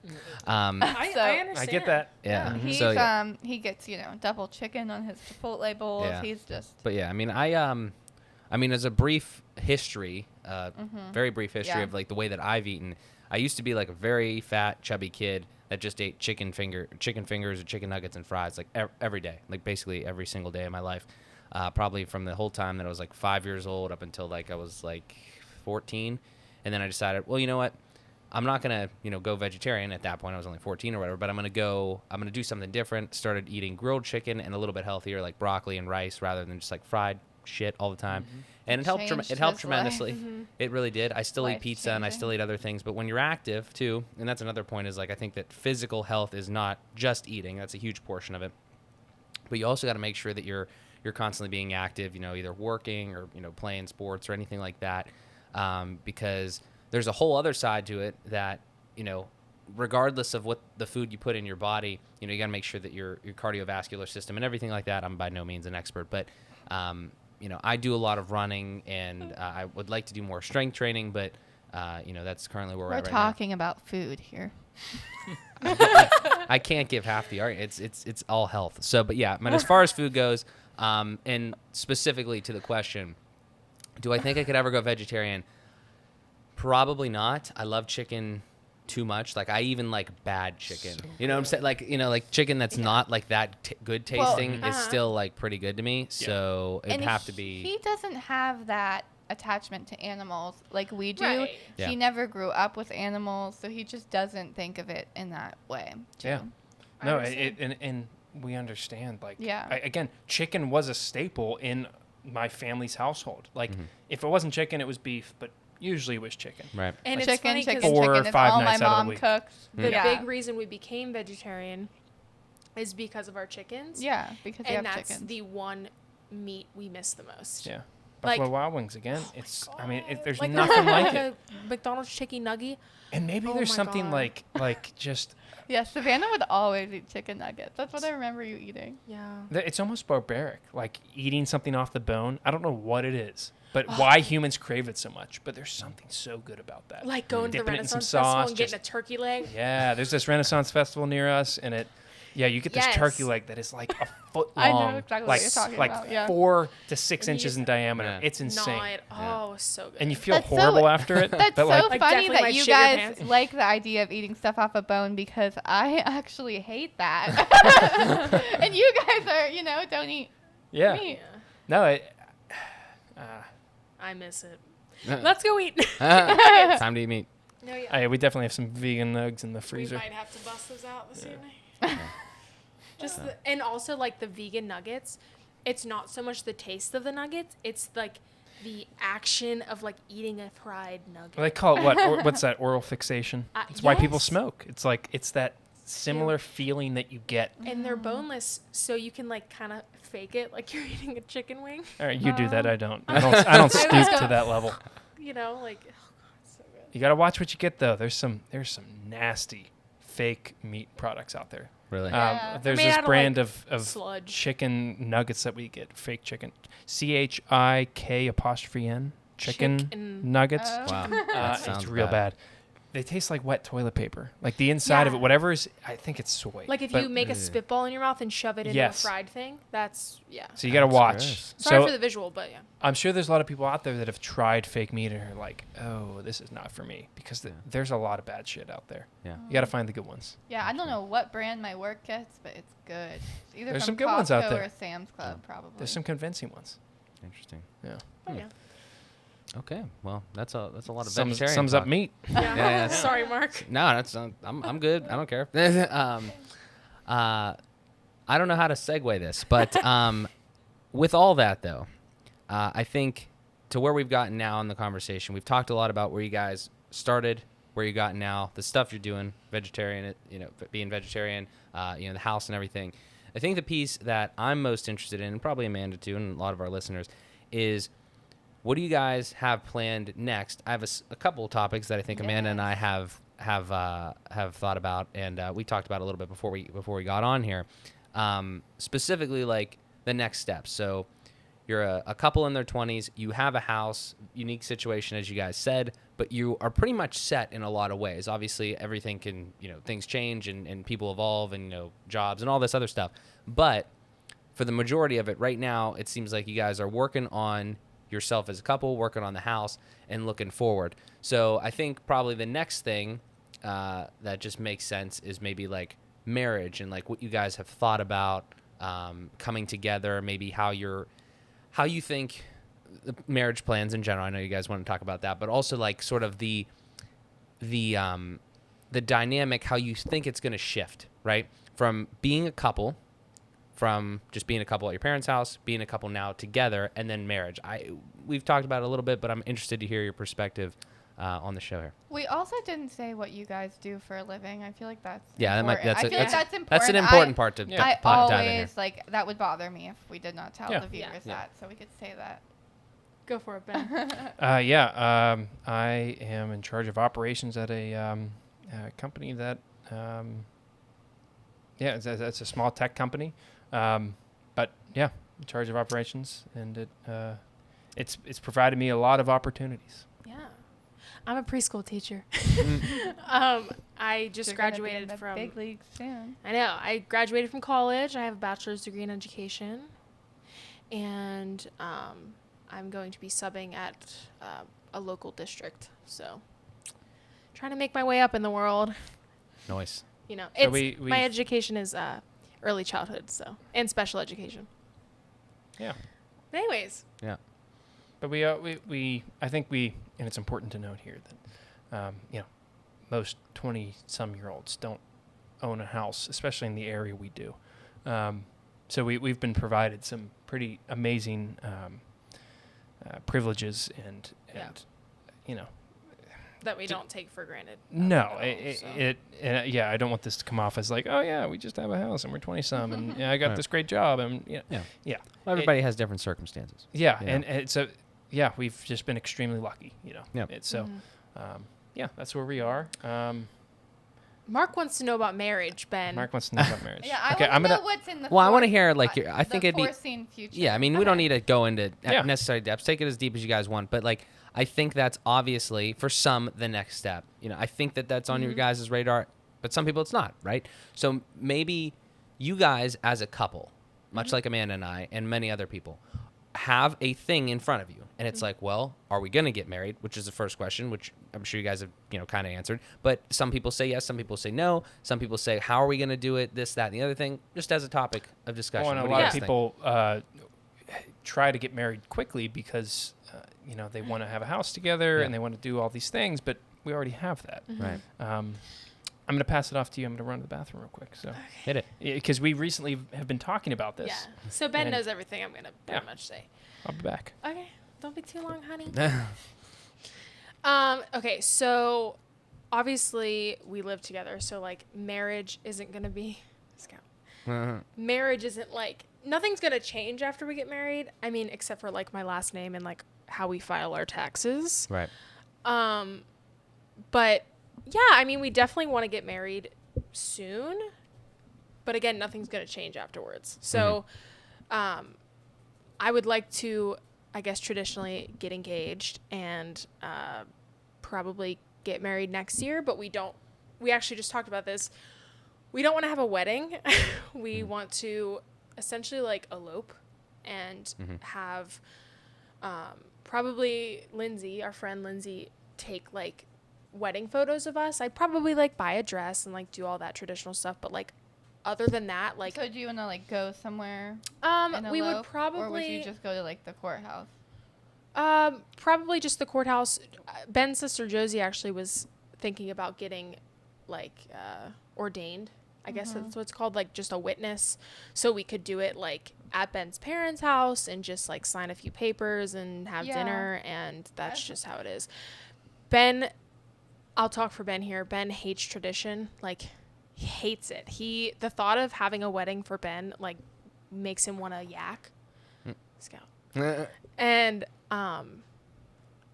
I understand. I get that. Yeah. He's So yeah. he gets double chicken on his Chipotle bowls. Yeah. He's just But yeah, I mean, as a brief history, very brief history Yeah. of like the way that I've eaten. I used to be like a very fat, chubby kid that just ate chicken fingers or chicken nuggets and fries like every day, like basically every single day of my life. Probably from the whole time that I was like 5 years old up until like I was like 14, and then I decided, well, you know what? I'm not gonna, go vegetarian at that point. I was only 14 or whatever, but I'm gonna do something different. Started eating grilled chicken and a little bit healthier, like broccoli and rice, rather than just like fried shit all the time. And it helped. Changed It helped his tremendously. Mm-hmm. It really did. I still eat Life pizza and I changing. still eat other things. But when you're active too, and that's another point, is like I think that physical health is not just eating. That's a huge portion of it. But you also got to make sure that you're constantly being active. Either working or playing sports or anything like that, because there's a whole other side to it that regardless of what the food you put in your body, you got to make sure that your cardiovascular system and everything like that. I'm by no means an expert, but I do a lot of running, and I would like to do more strength training, but that's currently where we're we're at right talking about food here. now. I can't give half the argument. It's all health. So, but yeah, as far as food goes, and specifically to the question, do I think I could ever go vegetarian? Probably not. I love chicken too much. Like I even like bad chicken. You know what I'm saying? Like like chicken that's not like that good tasting is still like pretty good to me. So it'd And have to be. He doesn't have that attachment to animals like we do. Right. Yeah. He never grew up with animals, so he just doesn't think of it in that way. Too. Yeah. I No, understand. and we understand. Like, Yeah. Again, chicken was a staple in my family's household. Like, if it wasn't chicken, it was beef, but usually it was chicken. Right. And it's Chicken, funny chicken, 'cause 4 or chicken. It's 5 all my nights out of the mom week. cooks. the Yeah. big reason we became vegetarian is because of our chickens. Yeah, because we And have that's chickens. the one meat we miss the most. Yeah. Like- Buffalo Wild Wings again. It's. I mean, there's Like nothing like it. a McDonald's chicken nugget. And maybe Oh there's my something God. like just. Yeah, Savannah would always eat chicken nuggets. That's what I remember you eating. Yeah. It's almost barbaric, like eating something off the bone. I don't know what it is, but why humans crave it so much. But there's something so good about that. Like going to the Dipping it in some Renaissance Festival sauce, and getting a just- turkey leg. Yeah, there's this Renaissance festival near us, and you get this Yes. turkey leg that is like a foot I long, know exactly what like you're talking like about, yeah. 4 to 6 And you inches just in diameter. Yeah. It's insane, Gnaw it. Oh, so good. and you feel That's so- horrible after it. That's but so like, Like, funny definitely that might you shit your guys pants. like the idea of eating stuff off a bone because I actually hate that. And you guys are, don't eat yeah, meat. no, I miss it. Let's go eat. Time to eat meat. No, yeah. We definitely have some vegan nugs in the We freezer. might have to bust those out this Yeah. evening. And also like the vegan nuggets, it's not so much the taste of the nuggets, it's like the action of like eating a fried nugget. Well, they call it what? What's that? Oral fixation. It's why people Yes. smoke. It's like it's that similar feeling that you get. And they're boneless, so you can like kind of fake it like you're eating a chicken wing. All right, you do that. I don't. I I don't always stoop go- to that level. You know, like oh god, it's so good. You gotta watch what you get though. There's some nasty fake meat products out there. Really? Yeah. There's Made this out of, brand like, of sludge. chicken nuggets that we get, fake chicken, CHIK''N, chicken Chicken. nuggets. Oh. Wow. That It's sounds real bad. They taste like wet toilet paper. Like the inside of Yeah. it, whatever is, I think it's soy. Like if but- you make a spitball in your mouth and shove it into Yes. a fried thing, that's yeah. So you gotta That's watch. gross. Sorry So for the visual, but yeah. I'm sure there's a lot of people out there that have tried fake meat and are like, oh, this is not for me, because there's a lot of bad shit out there. Yeah. You gotta find the good ones. Yeah, I don't know what brand my work gets, but it's good. It's either There's from some good ones out Costco there. or Sam's Club, probably. There's some convincing ones. Interesting. Yeah. But yeah. Okay. Well, that's a lot of Sums vegetarian up talk. meat. Yeah. yeah. Sorry, Mark. No, that's I'm good. I don't care. I don't know how to segue this, but with all that though, I think to where we've gotten now in the conversation, we've talked a lot about where you guys started, where you got now, the stuff you're doing, vegetarian, being vegetarian, the house and everything. I think the piece that I'm most interested in, and probably Amanda too, and a lot of our listeners, is what do you guys have planned next? I have a couple of topics that I think Amanda and I have thought about, and we talked about a little bit before we got on here. Specifically, like the next steps. So you're a couple in their 20s. You have a house, unique situation as you guys said, but you are pretty much set in a lot of ways. Obviously, everything can things change and people evolve and jobs and all this other stuff. But for the majority of it right now, it seems like you guys are working on yourself as a couple, working on the house, and looking forward. So I think probably the next thing that just makes sense is maybe like marriage and like what you guys have thought about coming together, maybe how you think the marriage plans in general. I know you guys want to talk about that, but also like sort of the dynamic, how you think it's going to shift, right? From being a couple, from just being a couple at your parents' house, being a couple now together, and then marriage. We've talked about it a little bit, but I'm interested to hear your perspective on the show here. We also didn't say what you guys do for a living. I feel like that's Yeah, important. I feel like that's important. That's an important part to Yeah. I dive in here. always that would bother me if we did not tell Yeah. the viewers Yeah. that, so we could say that. Go for it, Ben. I am in charge of operations at a company that, it's a small tech company, but yeah, in charge of operations, and it's provided me a lot of opportunities. Yeah. I'm a preschool teacher. I just You're gonna be in graduated the from big leagues soon. I know. I graduated from college. I have a bachelor's degree in education. And I'm going to be subbing at a local district. So trying to make my way up in the world. Noise. So It's my education is early childhood, and special education. Yeah. But anyways, Yeah. But I think and it's important to note here that, most 20-some-year-olds don't own a house, especially in the area we do. So we've been provided some pretty amazing privileges and that we don't take for granted. no, at all, so. I don't want this to come off as like, oh yeah, we just have a house and we're 20-some and I got Right. this great job and Yeah. yeah. Well, everybody has different circumstances. Yeah, Yeah. and so we've just been extremely lucky, Yeah. So, that's where we are. Mark wants to know about marriage, Ben. Mark wants to know about marriage. Yeah, I okay, want I'm to know gonna. what's in the. Well, I want to fore- hear like I think the it'd be foreseen future. yeah. I mean, we don't need to go into Yeah. necessary depths. Take it as deep as you guys want, but like I think that's obviously for some the next step. I think that's on your guys' radar, but some people it's not, right? So maybe you guys as a couple, much like Amanda and I and many other people, have a thing in front of you, and it's like, well, are we going to get married? Which is the first question, which I'm sure you guys have kind of answered. But some people say yes, some people say no, some people say how are we going to do it? This, that, and the other thing, just as a topic of discussion. And a What do you lot guys of think? people try to get married quickly because they want to have a house together Yeah. and they want to do all these things. But we already have that. Right. I'm going to pass it off to you. I'm going to run to the bathroom real quick. So Hit it. because we recently have been talking about this. Yeah. So Ben And- knows everything I'm gonna pretty much say. I'll be back. Okay. Don't be too long, honey. Okay. So obviously we live together, so like marriage isn't gonna be. Marriage isn't like nothing's gonna change after we get married. I mean, except for like my last name and like how we file our taxes. Right. But yeah, I mean, we definitely want to get married soon. But again, nothing's gonna change afterwards. So, I would like to, I guess, traditionally get engaged and probably get married next year. But we don't. We actually just talked about this. We don't want to have a wedding. We want to essentially like elope and have probably Lindsay, our friend Lindsay, take like wedding photos of us. I'd probably like buy a dress and like do all that traditional stuff. But like other than that, like So do you want to like go somewhere? And we would elope, probably Or would you just go to like the courthouse? probably just the courthouse. Ben's sister Josie actually was thinking about getting like ordained. I guess that's what it's called, like just a witness, so we could do it like at Ben's parents' house and just like sign a few papers and have dinner, and that's just how it is. Ben, I'll talk for Ben here. Ben hates tradition, like he hates it. The thought of having a wedding for Ben like makes him want to yak. Scout. And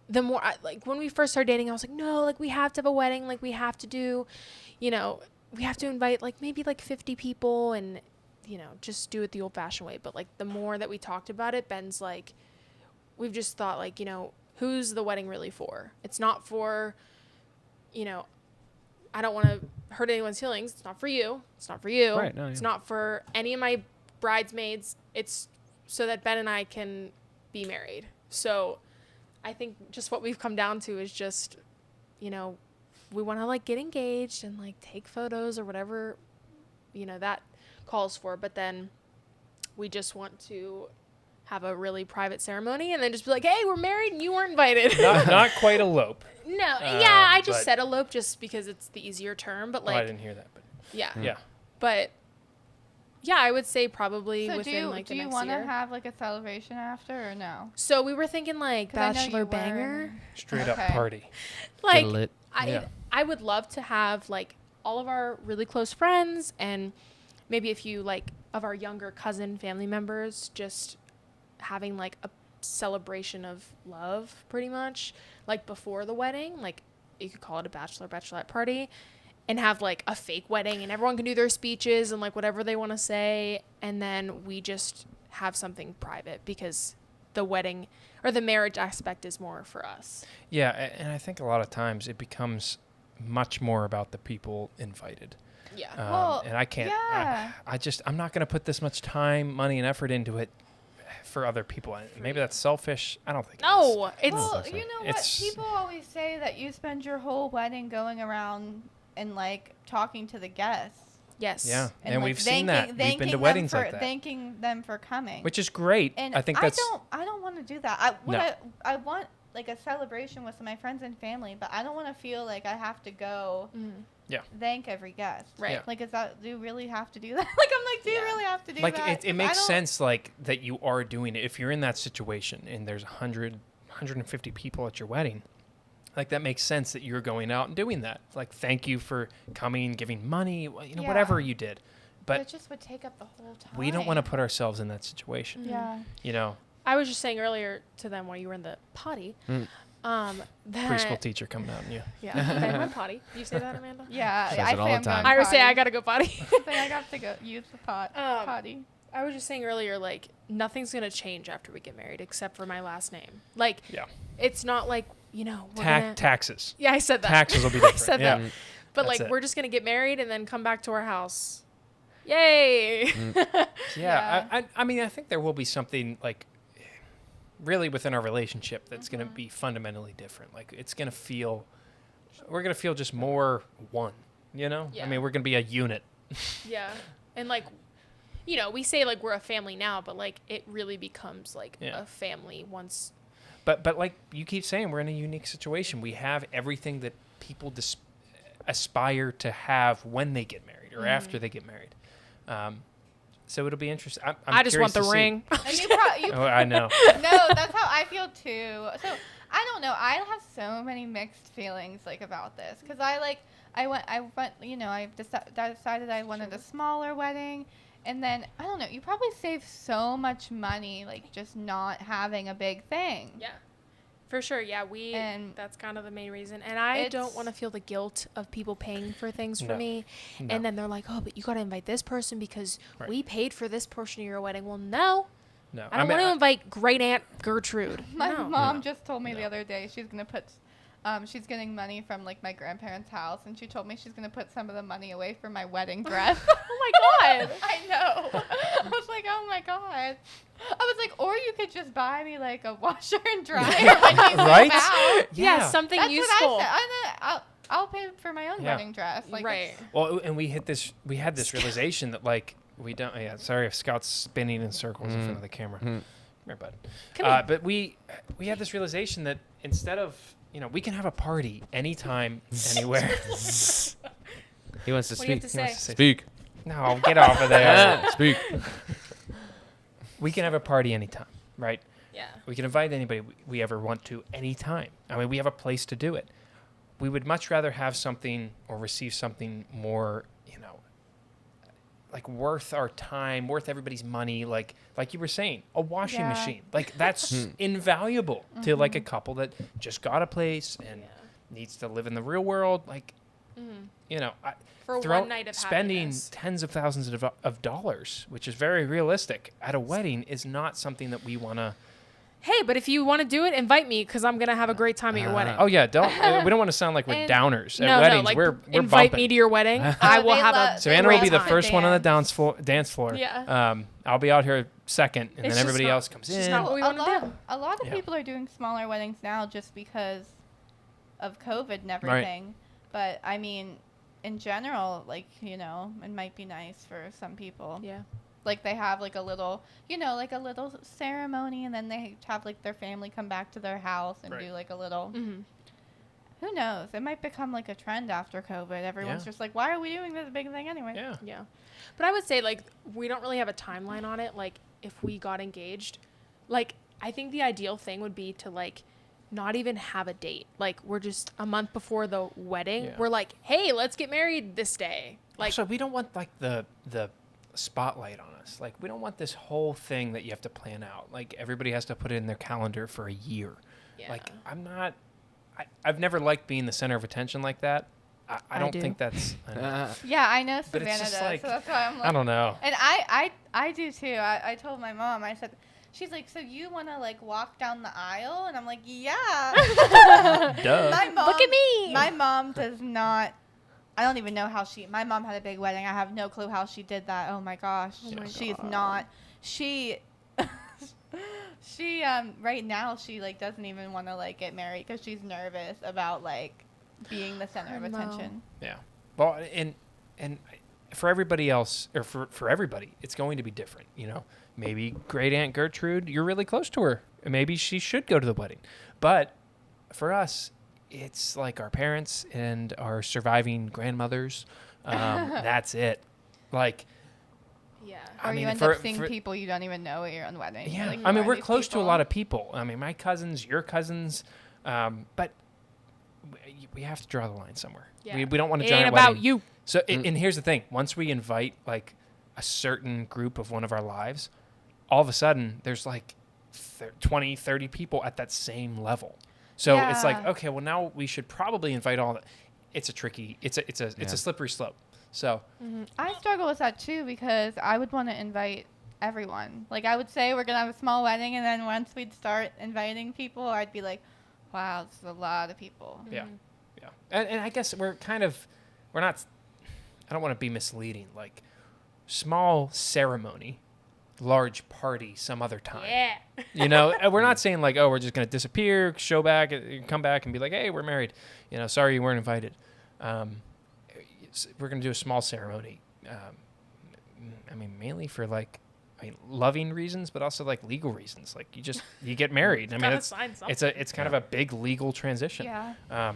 the more like when we first started dating, I was like, no, like we have to have a wedding, like we have to do, we have to invite like maybe like 50 people and just do it the old-fashioned way. But like the more that we talked about it, Ben's like, we've just thought like, who's the wedding really for? It's not for, I don't want to hurt anyone's feelings. It's not for you. It's not for you. Right, no, It's yeah. not for any of my bridesmaids. It's so that Ben and I can be married. So I think just what we've come down to is just, we want to like get engaged and like take photos or whatever, that calls for. But then we just want to have a really private ceremony and then just be like, hey, we're married and you weren't invited. Not quite elope. No. Yeah. I just but- said elope just because it's the easier term, but Oh, I like, didn't hear that. But yeah. yeah. But yeah, I would say probably So within like the do you next want to year. have like a celebration after or no? So we were thinking like 'Cause I know bachelor you were banger. Straight up Okay. party. Like lit. I would love to have like all of our really close friends and maybe a few like of our younger cousin family members just having like a celebration of love pretty much like before the wedding. Like you could call it a bachelorette party and have like a fake wedding and everyone can do their speeches and like whatever they want to say, and then we just have something private because the wedding or the marriage aspect is more for us. Yeah, and I think a lot of times it becomes much more about the people invited. Yeah. Well, and I can't. yeah. I'm not going to put this much time, money, and effort into it for other people. Maybe that's selfish. I don't think. No, it's Well, so. you know what? It's- People always say that you spend your whole wedding going around and like talking to the guests. yes. Yeah, and like, we've seen that. We've been to thanking weddings them like that, Thanking them for coming. which is great. and I think that's. I don't want to do that. No. I want like a celebration with my friends and family, but I don't want to feel like I have to go Yeah. thank every guest. Right. Yeah. Like, do you really have to do that? Like, I'm like, do you Yeah. really have to do Like that? it 'Cause makes I don't- sense like that you are doing it. If you're in that situation and there's 150 people at your wedding, like that makes sense that you're going out and doing that. Like thank you for coming, giving money, Yeah. whatever you did. But it But just would take up the whole time. we don't want to put ourselves in that situation. Yeah. You know, I was just saying earlier to them while you were in the potty, that preschool teacher coming out and you. yeah, Ben went potty. You say that, Amanda? Yeah. Says I it all say the I'm time. going I would say potty. I gotta go potty. I say I got to go use the potty. I was just saying earlier, like nothing's gonna change after we get married except for my last name. Like Yeah. it's not like we're gonna. Taxes. Yeah, I said that. Taxes will be I different. said yeah. that. But That's like it. we're just gonna get married and then come back to our house. Yay! Yeah. I mean, I think there will be something like really within our relationship that's going to be fundamentally different. Like it's going to feel, we're going to feel just more one, you know? Yeah. I mean, we're going to be a unit. Yeah, and like, we say like we're a family now, but like it really becomes like Yeah. a family once. But like you keep saying, we're in a unique situation. We have everything that people aspire to have when they get married or after they get married. So it'll be interesting. I just want the curious to see. ring. And Oh, I know. no, that's how I feel too. So I don't know. I have so many mixed feelings like about this because I went. You know, I decided I wanted a smaller wedding, and then I don't know. You probably save so much money like just not having a big thing. Yeah. For sure, yeah, And that's kind of the main reason. And I don't want to feel the guilt of people paying for things for me. No. And then they're like, oh, but you got to invite this person because Right. we paid for this portion of your wedding. Well, no. No. I don't want to invite great Aunt Gertrude. My No. mom just told me No. the other day she's gonna put, she's getting money from like my grandparents' house, and she told me she's gonna put some of the money away for my wedding dress. Oh, my God. I know. I was like, oh my God. I was like, or you could just buy me like a washer and dryer when you move Right? out. Yeah, something That's useful. what I said. I'll pay for my own Yeah. wedding dress. Like, Right. Well, and we had this realization that like we don't. Yeah, sorry if Scott's spinning in circles in front of the camera. Come here, bud. Come here. But we had this realization that instead of we can have a party anytime, anywhere. He wants to What do you speak. have to He wants say? to say Speak. No, get off of there. Speak. We can have a party anytime, right? Yeah. We can invite anybody we ever want to anytime. I mean, we have a place to do it. We would much rather have something or receive something more, like worth our time, worth everybody's money. Like you were saying, a washing Yeah. machine. Like that's invaluable to like a couple that just got a place and needs to live in the real world. Like, For throw- one night of spending happiness. tens of thousands of dollars, which is very realistic at a wedding, is not something that we want to. Hey, but if you want to do it, invite me because I'm going to have a great time at your wedding. Oh yeah, we don't want to sound like we're And- downers at No, weddings. like we're invite bumping. me to your wedding. I will they have love- a Savannah will great be the time. first one on the Dance. dance floor. Yeah. I'll be out here second, and It's then just everybody not- else comes it's just in. not what we a wanna lot, do. a lot of Yeah. people are doing smaller weddings now just because of COVID and everything. But I mean, in general, like, it might be nice for some people. Yeah. Like they have like a little, like a little ceremony, and then they have like their family come back to their house and Right. do like a little. Mm-hmm. Who knows? It might become like a trend after COVID. Everyone's Yeah. just like, why are we doing this big thing anyway? Yeah. Yeah. But I would say, like, we don't really have a timeline on it. Like, if we got engaged, like, I think the ideal thing would be to, like, not even have a date. Like, we're just a month before the wedding. Yeah. We're like, hey, let's get married this day. Like, So we don't want like the spotlight on us. Like we don't want this whole thing that you have to plan out. Like everybody has to put it in their calendar for a year. yeah. Like I've never liked being the center of attention like that. I don't do. think that's. I know. Yeah, I know But it's Savannah just does. like- So that's why I'm like, I don't know. And I do too. I told my mom, I said, she's like, so you want to like walk down the aisle? And I'm like, yeah. Duh. My mom, Look at me. My mom does not. I don't even know how my mom had a big wedding. I have no clue how she did that. Oh my gosh. Oh my She's God. not. She right now she like doesn't even want to like get married because she's nervous about like being the center of I know. attention. Yeah. Well, and for everybody else, or for everybody, it's going to be different. Maybe great Aunt Gertrude, you're really close to her. Maybe she should go to the wedding. But for us, it's like our parents and our surviving grandmothers. That's it. Like, yeah. Or I mean, you end for- up seeing for- people you don't even know at your own wedding. Yeah, Like, I mean, who are we're these close to a people? lot of people. I mean, my cousins, your cousins, but we have to draw the line somewhere. Yeah. We don't want to It giant ain't about wedding. you. So, and here's the thing: once we invite like a certain group of one of our lives, all of a sudden there's like 20, 30 people at that same level. So it's like, Yeah. okay, well now we should probably invite all. It's a slippery slope. So I struggle with that too because I would want to invite everyone. Like I would say we're gonna have a small wedding, and then once we'd start inviting people, I'd be like, "Wow, this is a lot of people." yeah, yeah, and I guess we're not. I don't want to be misleading. Like small ceremony, large party some other time. Yeah. And we're not saying like, oh, we're just gonna disappear, show back, come back, and be like, hey, we're married. Sorry you weren't invited. We're gonna do a small ceremony. I mean, mainly for like I mean, loving reasons, but also like legal reasons. Like you get married. I mean, Gotta sign something. it's kind of a big legal transition. Yeah.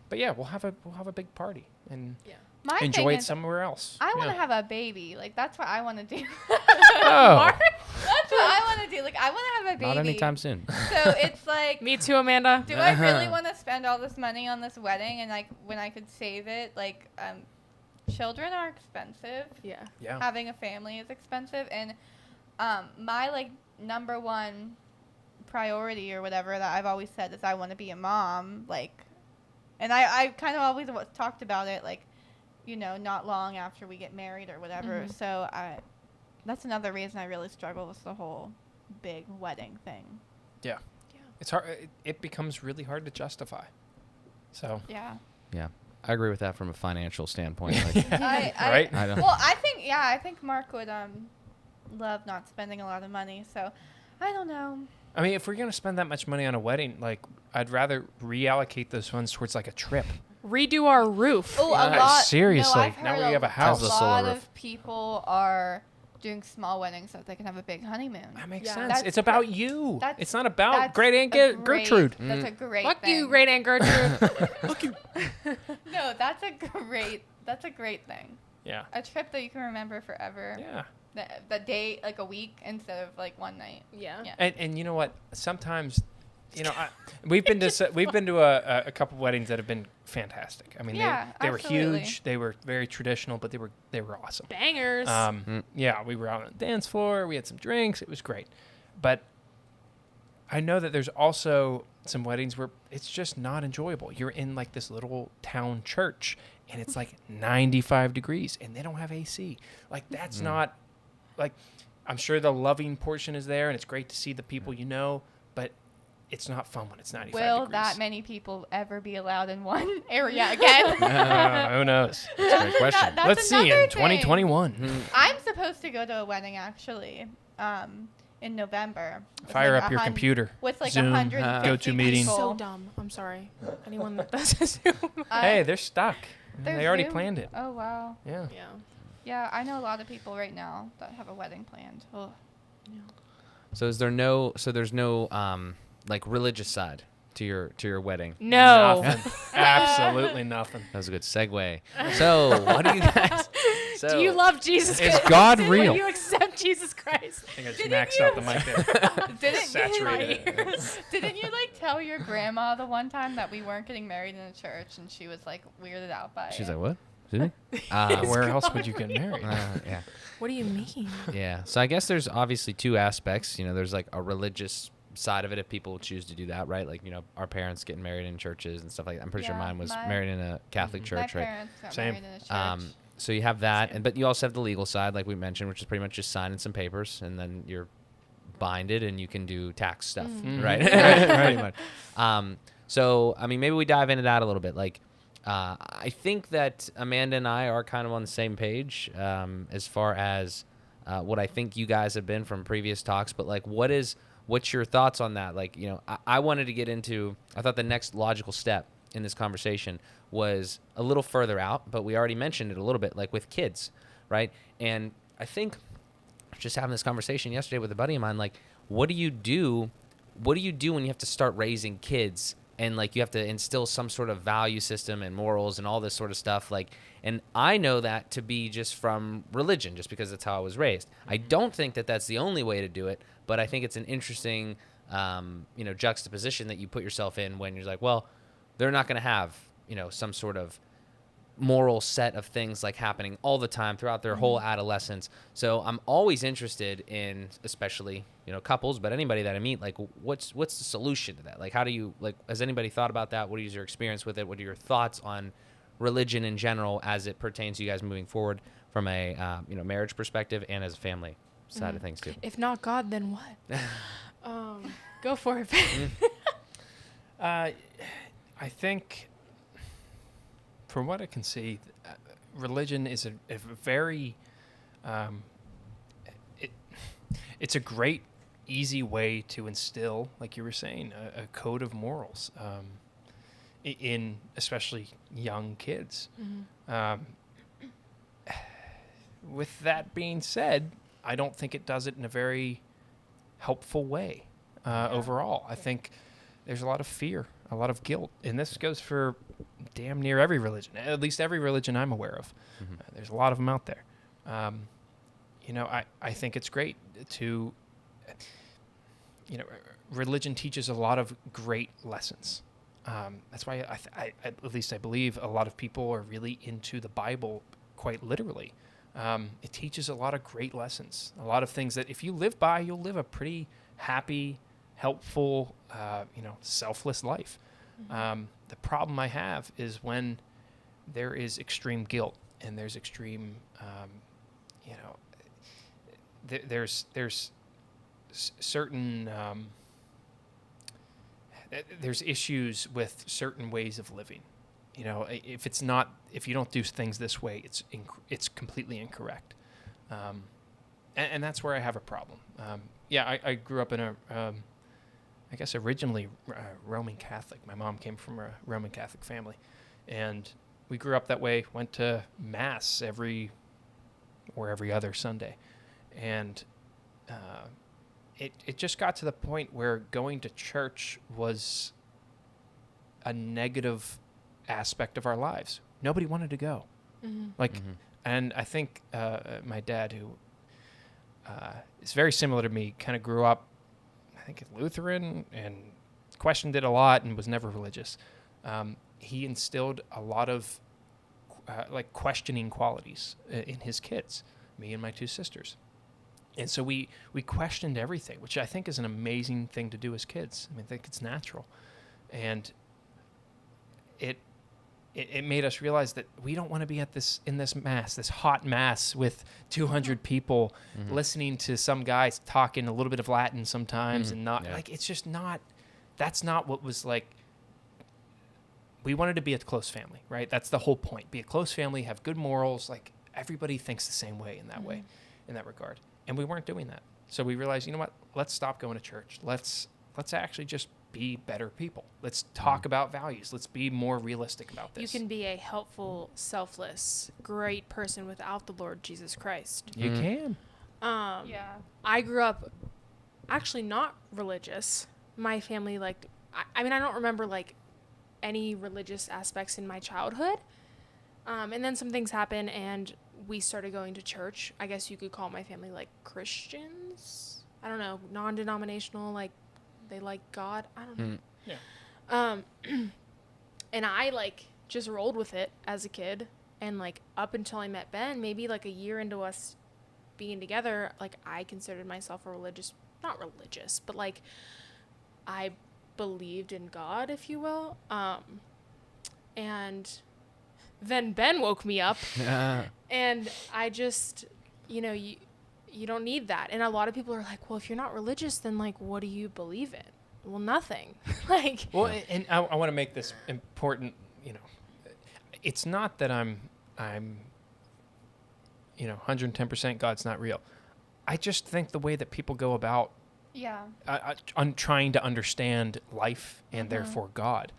But yeah, we'll have a big party and Yeah. My enjoy thing it is, somewhere else. I want to Yeah. have a baby. Like, that's what I want to do. Oh, That's what I want to do. Like, I want to have a baby. Not anytime soon. So it's like, Me too, Amanda. do I really want to spend all this money on this wedding? And like, when I could save it, like, children are expensive. Yeah. yeah. Having a family is expensive, and my like number one priority or whatever that I've always said is I want to be a mom. Like, and I kind of always talked about it, like, you know, not long after we get married or whatever. Mhm. So that's another reason I really struggle with the whole big wedding thing. Yeah. It's hard. It becomes really hard to justify. So. Yeah. Yeah, I agree with that from a financial standpoint. Like, Right? I don't. Well, I think Mark would love not spending a lot of money. So I don't know. I mean, if we're gonna spend that much money on a wedding, like, I'd rather reallocate those funds towards like a trip. Redo our roof. Oh, a Yeah, lot. seriously, No, I've now heard we have a house. A Tesla solar lot roof. of people are doing small weddings so that they can have a big honeymoon. That makes Yeah. sense. That's It's about you. that's- It's not about That's Great Aunt a great- Gertrude. That's a great Fuck thing. you, Great Aunt Gertrude. Fuck you. No, that's a great thing. Yeah. A trip that you can remember forever. Yeah. The day, like a week instead of like one night. yeah. Yeah. And you know what? Sometimes, you know, we've been to a couple weddings that have been fantastic. I mean, Yeah, they were absolutely. huge. They were very traditional, but they were awesome. Bangers. Yeah, we were out on the dance floor. We had some drinks. It was great. But I know that there's also some weddings where it's just not enjoyable. You're in like this little town church and it's like 95 degrees and they don't have AC. Like that's not like, I'm sure the loving portion is there and it's great to see the people you know, but it's not fun when it's 95 Will degrees. that many people ever be allowed in one area again? Who knows? That's a great question. That's Let's see another in thing. 2021. I'm supposed to go to a wedding actually, in November. with Fire like up your computer. With like Zoom, 150 go-to meeting. people. so dumb. I'm sorry. Anyone that does Zoom. Hey, they're stuck. There's They already Zoom? planned it. Oh wow. Yeah. Yeah. Yeah, I know a lot of people right now that have a wedding planned. Oh. So there's no like religious side to your wedding. No. Nothing. Absolutely nothing. That was a good segue. So what do you guys? So Do you love Jesus Is Christ? God Will real? you accept Jesus Christ? I think I just maxed out the mic there. Didn't Saturated you, it. didn't you like tell your grandma the one time that we weren't getting married in a church and she was like weirded out by She's it? like, what? Excuse me? Where else would you get married? Yeah. What do you mean? Yeah. So I guess there's obviously two aspects. You know, there's like a religious side of it if people choose to do that, right? Like, you know, our parents getting married in churches and stuff like that. I'm pretty sure Yeah, mine was my- married in a Catholic My church, right? parents got Same. married in a church. So you have that, but you also have the legal side, like we mentioned, which is pretty much just signing some papers, and then you're binded, and you can do tax stuff, Mhm. right? Right, Pretty much. So I mean, maybe we dive into that a little bit. Like, I think that Amanda and I are kind of on the same page as far as what I think you guys have been from previous talks. But like, what's your thoughts on that? Like, you know, I wanted to get into. I thought the next logical step in this conversation was a little further out, but we already mentioned it a little bit, like with kids, right? And I think just having this conversation yesterday with a buddy of mine, like, what do you do when you have to start raising kids and like you have to instill some sort of value system and morals and all this sort of stuff? Like, and I know that to be just from religion, just because that's how I was raised. I don't think that that's the only way to do it, but I think it's an interesting, you know, juxtaposition that you put yourself in when you're like, well, they're not going to have, you know, some sort of moral set of things like happening all the time throughout their whole adolescence. So I'm always interested in, especially, you know, couples, but anybody that I meet, like what's the solution to that? Like, how do you, like, has anybody thought about that? What is your experience with it? What are your thoughts on religion in general as it pertains to you guys moving forward from a, you know, marriage perspective and as a family side of things too? If not God, then what? Go for it. I think, from what I can see, religion is a very, it's a great, easy way to instill, like you were saying, a code of morals in especially young kids. With that being said, I don't think it does it in a very helpful way overall. I think there's a lot of fear, a lot of guilt, and this goes for damn near every religion, at least every religion I'm aware of. There's a lot of them out there. I think it's great to, religion teaches a lot of great lessons. That's why at least I believe a lot of people are really into the Bible quite literally. It teaches a lot of great lessons, a lot of things that if you live by, you'll live a pretty happy, helpful, selfless life. The problem I have is when there is extreme guilt and there's extreme, there's certain there's issues with certain ways of living. If you don't do things this way, it's completely incorrect, and that's where I have a problem. I grew up in a, I guess originally Roman Catholic. My mom came from a Roman Catholic family, and we grew up that way. Went to mass every other Sunday, and it just got to the point where going to church was a negative aspect of our lives. Nobody wanted to go. And I think my dad, who is very similar to me, kind of grew up, I think, Lutheran and questioned it a lot and was never religious. He instilled a lot of questioning qualities in his kids, me and my two sisters. And so we questioned everything, which I think is an amazing thing to do as kids. I think it's natural. And it made us realize that we don't want to be in this mass, this hot mass with 200 people listening to some guys talking a little bit of Latin sometimes and not it's just not, that's not what was like. We wanted to be a close family, right? That's the whole point. Be a close family, have good morals. Like everybody thinks the same way in that way, in that regard. And we weren't doing that. So we realized, you know what? Let's stop going to church. Let's actually just be better people. Let's talk about values. Let's be more realistic about this. You can be a helpful, selfless, great person without the Lord Jesus Christ. You can. I grew up actually not religious. My family, I don't remember any religious aspects in my childhood. And then some things happened and we started going to church. I guess you could call my family Christians. I don't know, non-denominational, they like God. I don't know. Yeah. And I just rolled with it as a kid. And up until I met Ben, maybe a year into us being together, I considered myself not religious, but I believed in God, if you will. And then Ben woke me up and I just, you don't need that. And a lot of people are like, well, if you're not religious, then what do you believe in? Well, nothing. Well, and I want to make this important, it's not that I'm 110% God's not real. I just think the way that people go about trying to understand life and therefore God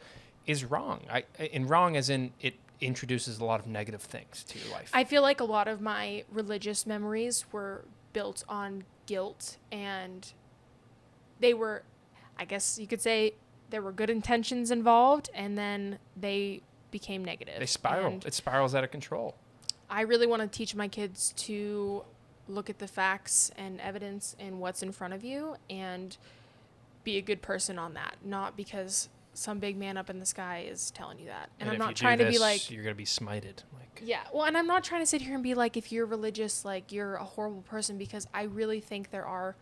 is wrong. And wrong as in it introduces a lot of negative things to your life. I feel like a lot of my religious memories were built on guilt, and they were, I guess you could say, there were good intentions involved, and then they became negative. They spiral. It spirals out of control. I really want to teach my kids to look at the facts and evidence and what's in front of you and be a good person on that, not because some big man up in the sky is telling you that. And I'm not trying to be you're going to be smited. Yeah. Well, and I'm not trying to sit here and be if you're religious, you're a horrible person, because I really think there are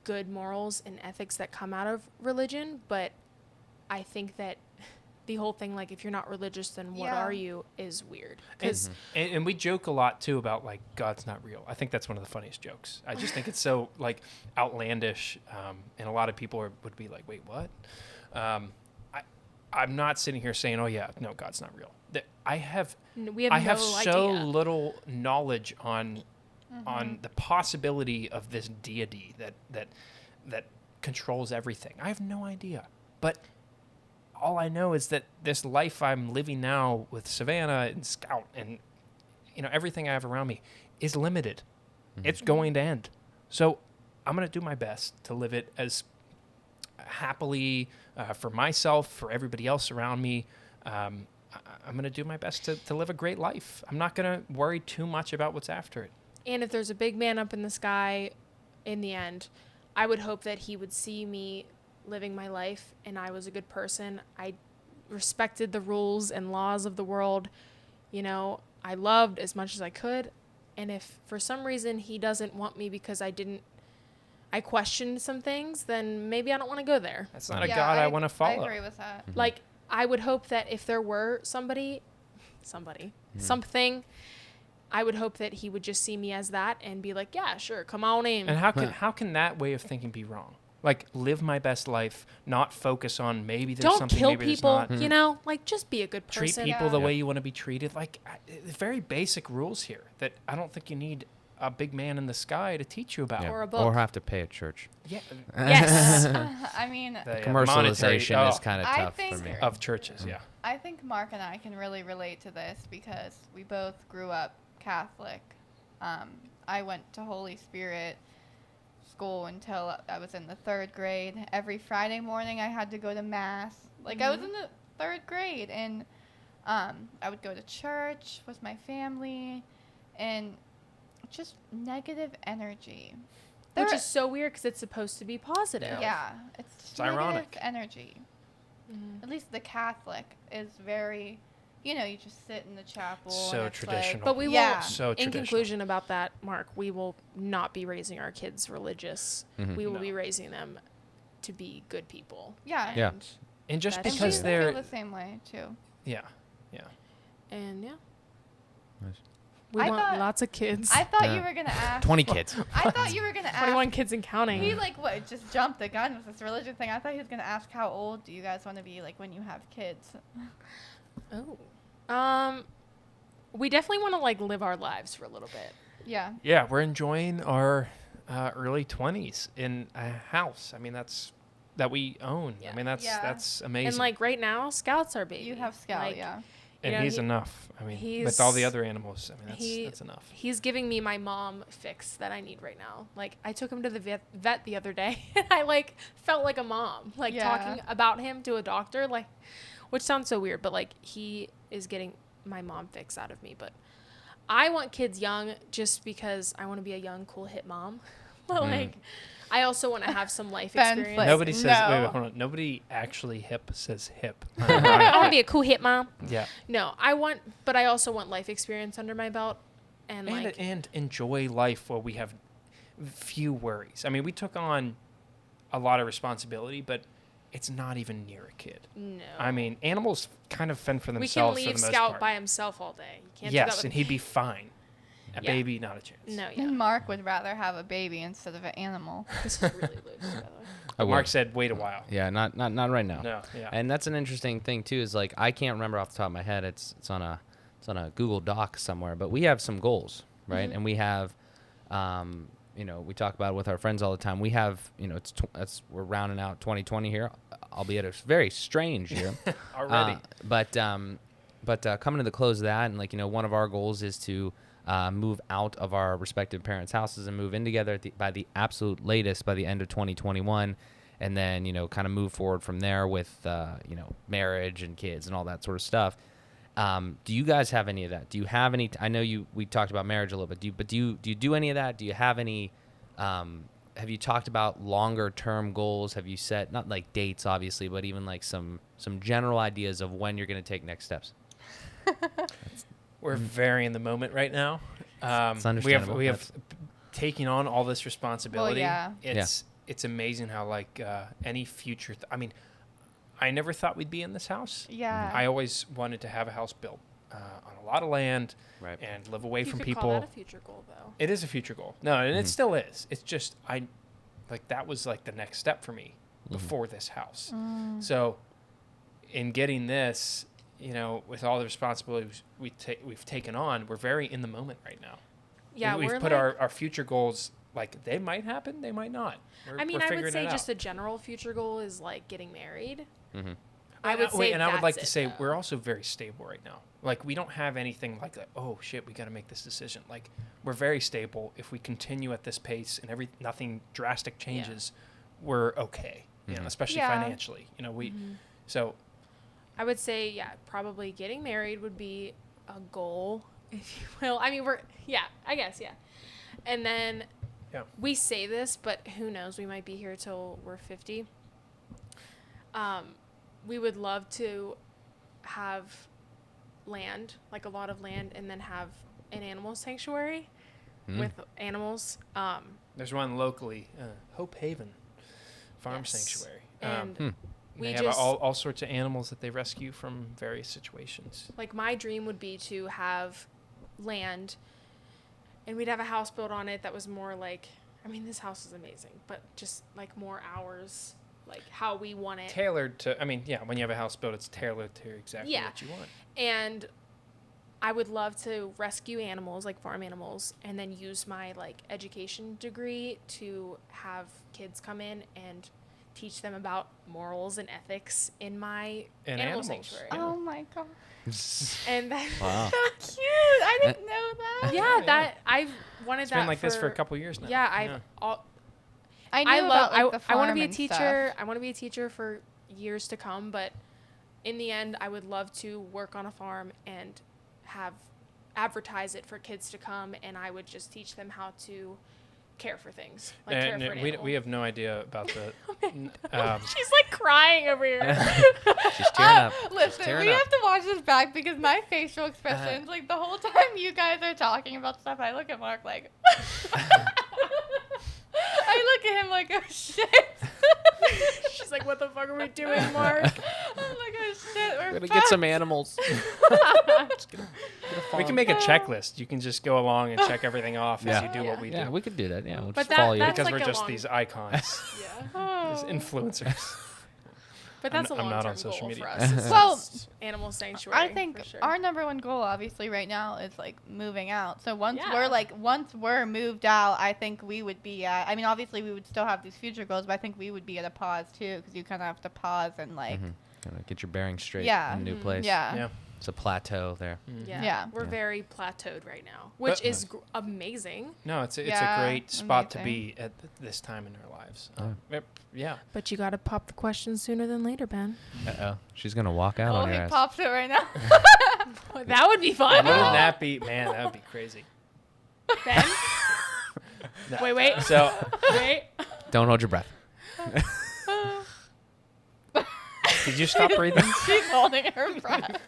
good morals and ethics that come out of religion. But I think that the whole thing, if you're not religious, then what are you, is weird. And we joke a lot too about God's not real. I think that's one of the funniest jokes. I just think it's so outlandish. And a lot of people would be like, wait, what? I'm not sitting here saying, oh yeah, no, God's not real. I have so little knowledge on the possibility of this deity that controls everything. I have no idea. But all I know is that this life I'm living now with Savannah and Scout and everything I have around me is limited. It's going to end. So I'm going to do my best to live it as happily for myself, for everybody else around me. I'm going to do my best to live a great life. I'm not going to worry too much about what's after it. And if there's a big man up in the sky in the end, I would hope that he would see me living my life and I was a good person. I respected the rules and laws of the world. You know, I loved as much as I could. And if for some reason he doesn't want me because I questioned some things, then maybe I don't want to go there. That's not a God I want to follow. I agree with that. Mm-hmm. Like, I would hope that if there were something, I would hope that he would just see me as that and be like, yeah, sure, come on in. And how can that way of thinking be wrong? Like, live my best life, not focus on maybe there's Don't something, kill maybe people, there's not. you know? Like, just be a good Treat person. people the Yeah. way you want to be treated. Like, very basic rules here that I don't think you need a big man in the sky to teach you about. Yeah. Or a book. Or have to pay a church. Yeah. Yes. I mean, The Commercialization monetary- is kind of I tough think- for me. of churches, yeah. I think Mark and I can really relate to this because we both grew up Catholic. I went to Holy Spirit school until I was in the 3rd grade. Every Friday morning I had to go to Mass. Like, I was in the 3rd grade, and I would go to church with my family, and just negative energy. Which There- is so weird because it's supposed to be positive. yeah, it's ironic. negative energy. Mhm. At least the Catholic is very, you just sit in the chapel. So and it's traditional. But we Yeah. will, So in traditional. conclusion about that, Mark, we will not be raising our kids religious. Mhm. We will No. be raising them to be good people. Yeah. Yeah. And, And just That's And because we they're, feel the same way too. yeah. and yeah. Nice. We I want thought- lots of kids. I thought Yeah. you were gonna ask. 20 kids. I thought you were gonna ask. 21 kids and counting. He just jumped the gun with this religion thing. I thought he was gonna ask how old do you guys want to be like when you have kids. Oh. We definitely want to like live our lives for a little bit. Yeah. Yeah, we're enjoying our early 20s in a house. I mean, that we own. Yeah. I mean, Yeah. that's amazing. And like right now, Scout's our baby. You have Scout, Like, yeah. and you know, he's he- enough. I mean, he's- with all the other animals, I mean, he- that's enough. He's giving me my mom fix that I need right now. Like I took him to the vet the other day and I like felt like a mom, like Yeah. talking about him to a doctor, like, which sounds so weird, but like he is getting my mom fix out of me. But I want kids young just because I want to be a young, cool, hip mom. But like, I also want to have some life Ben experience. Flick. Nobody says, No. wait, hold on. Nobody actually hip says hip. I want to be a cool hip mom. Yeah. No, but I also want life experience under my belt. And like, And enjoy life while we have few worries. I mean, we took on a lot of responsibility, but it's not even near a kid. no. I mean, animals kind of fend for we can themselves leave for the most Scout part. by himself all day. You can't do that Yes, with and he'd be fine. A Yeah. baby, not a chance. No, yeah. And Mark would rather have a baby instead of an animal. This is really loose, by the way. But Mark said, wait a while. Yeah, not right now. No, yeah. And that's an interesting thing too. Is like I can't remember off the top of my head. It's on a Google Doc somewhere. But we have some goals, right? And we have, we talk about it with our friends all the time. We have, we're rounding out 2020 here, albeit a very strange year Already. But coming to the close of that, and one of our goals is to move out of our respective parents' houses and move in together by the absolute latest by the end of 2021, and then kind of move forward from there with marriage and kids and all that sort of stuff. Do you guys have any of that? Do you have any? I know we talked about marriage a little bit. Do you do any of that? Do you have any? Have you talked about longer term goals? Have you set not like dates, obviously, but even like some general ideas of when you're going to take next steps? We're very in the moment right now. It's understandable. We have taking on all this responsibility. yeah. It's amazing how any future. I mean, I never thought we'd be in this house. Yeah. I always wanted to have a house built on a lot of land Right. and live away You from could people. call that a future goal, though. It is a future goal. No, and it still is. It's just that was the next step for me before this house. So in getting this, with all the responsibilities we've taken on, we're very in the moment right now. Yeah, we've we're put like, our future goals, they might happen, they might not. I We're mean, I would figuring say it just out. a general future goal is like getting married. I would say and I would like to that's say it, though. we're also very stable right now. Like we don't have anything like that. Oh shit, we got to make this decision. Like we're very stable. If we continue at this pace and nothing drastic changes, we're okay. You know, especially Yeah. financially. You know, so I would say, yeah, probably getting married would be a goal, if you will. I mean, I guess, yeah. And then we say this, but who knows? We might be here till we're 50. We would love to have land, like a lot of land, and then have an animal sanctuary with animals. there's one locally, Hope Haven Farm Yes. Sanctuary. And we They have just all sorts of animals that they rescue from various situations. like my dream would be to have land, and we'd have a house built on it that was more like, I mean, this house is amazing, but just like more hours, like how we want it. Tailored to, I mean, yeah, when you have a house built, it's tailored to exactly Yeah. what you want. And I would love to rescue animals, like farm animals, and then use my like education degree to have kids come in and teach them about morals and ethics in my And animal animals. sanctuary. Yeah. Oh my god. And that, Wow. So cute. I didn't know that. yeah, Yeah. that I've wanted It's that been like this for a couple years now. Yeah, I I knew love. about like the I want to farm be a and teacher. stuff. I want to be a teacher for years to come. But in the end, I would love to work on a farm and advertise it for kids to come, and I would just teach them how to care for things. Like care for an we animal. have no idea about the. She's like crying over here. She's tearing up. Listen, tearing we up. have to watch this back because my facial expressions, like the whole time you guys are talking about stuff, I look at Mark like. I look at him like, oh shit. She's like, "What the fuck are we doing, Mark?" I'm like, oh shit. We're Gotta get some animals. We can make a checklist. You can just go along and check everything off as you do what we Yeah, do. we could do that. Yeah, we'll But just follow you. that's Because like we're a just long- these icons, Yeah. these influencers. But that's I'm a not long-term on social goal media. for us. Is Well, just animal sanctuary. I think for sure. our number one goal, obviously, right now is like moving out. So once Yeah. once we're moved out, I think we would be at. I mean, obviously, we would still have these future goals, but I think we would be at a pause too, because you kind of have to pause and like, Kinda get your bearings straight Yeah. in a new place. yeah, Yeah. It's a plateau there. Yeah. Yeah. We're Yeah. very plateaued right now, which But- is amazing. No, it's a Yeah, great spot to amazing. be at this time in our lives. Yeah. But you got to pop the question sooner than later, Ben. Uh-oh. She's going to walk out oh, on he your ass. popped it right now. That would be fun. Wouldn't that be, man? That would be crazy. Ben? No. Wait. So, Wait. Don't hold your breath. did you stop breathing? She's holding her breath.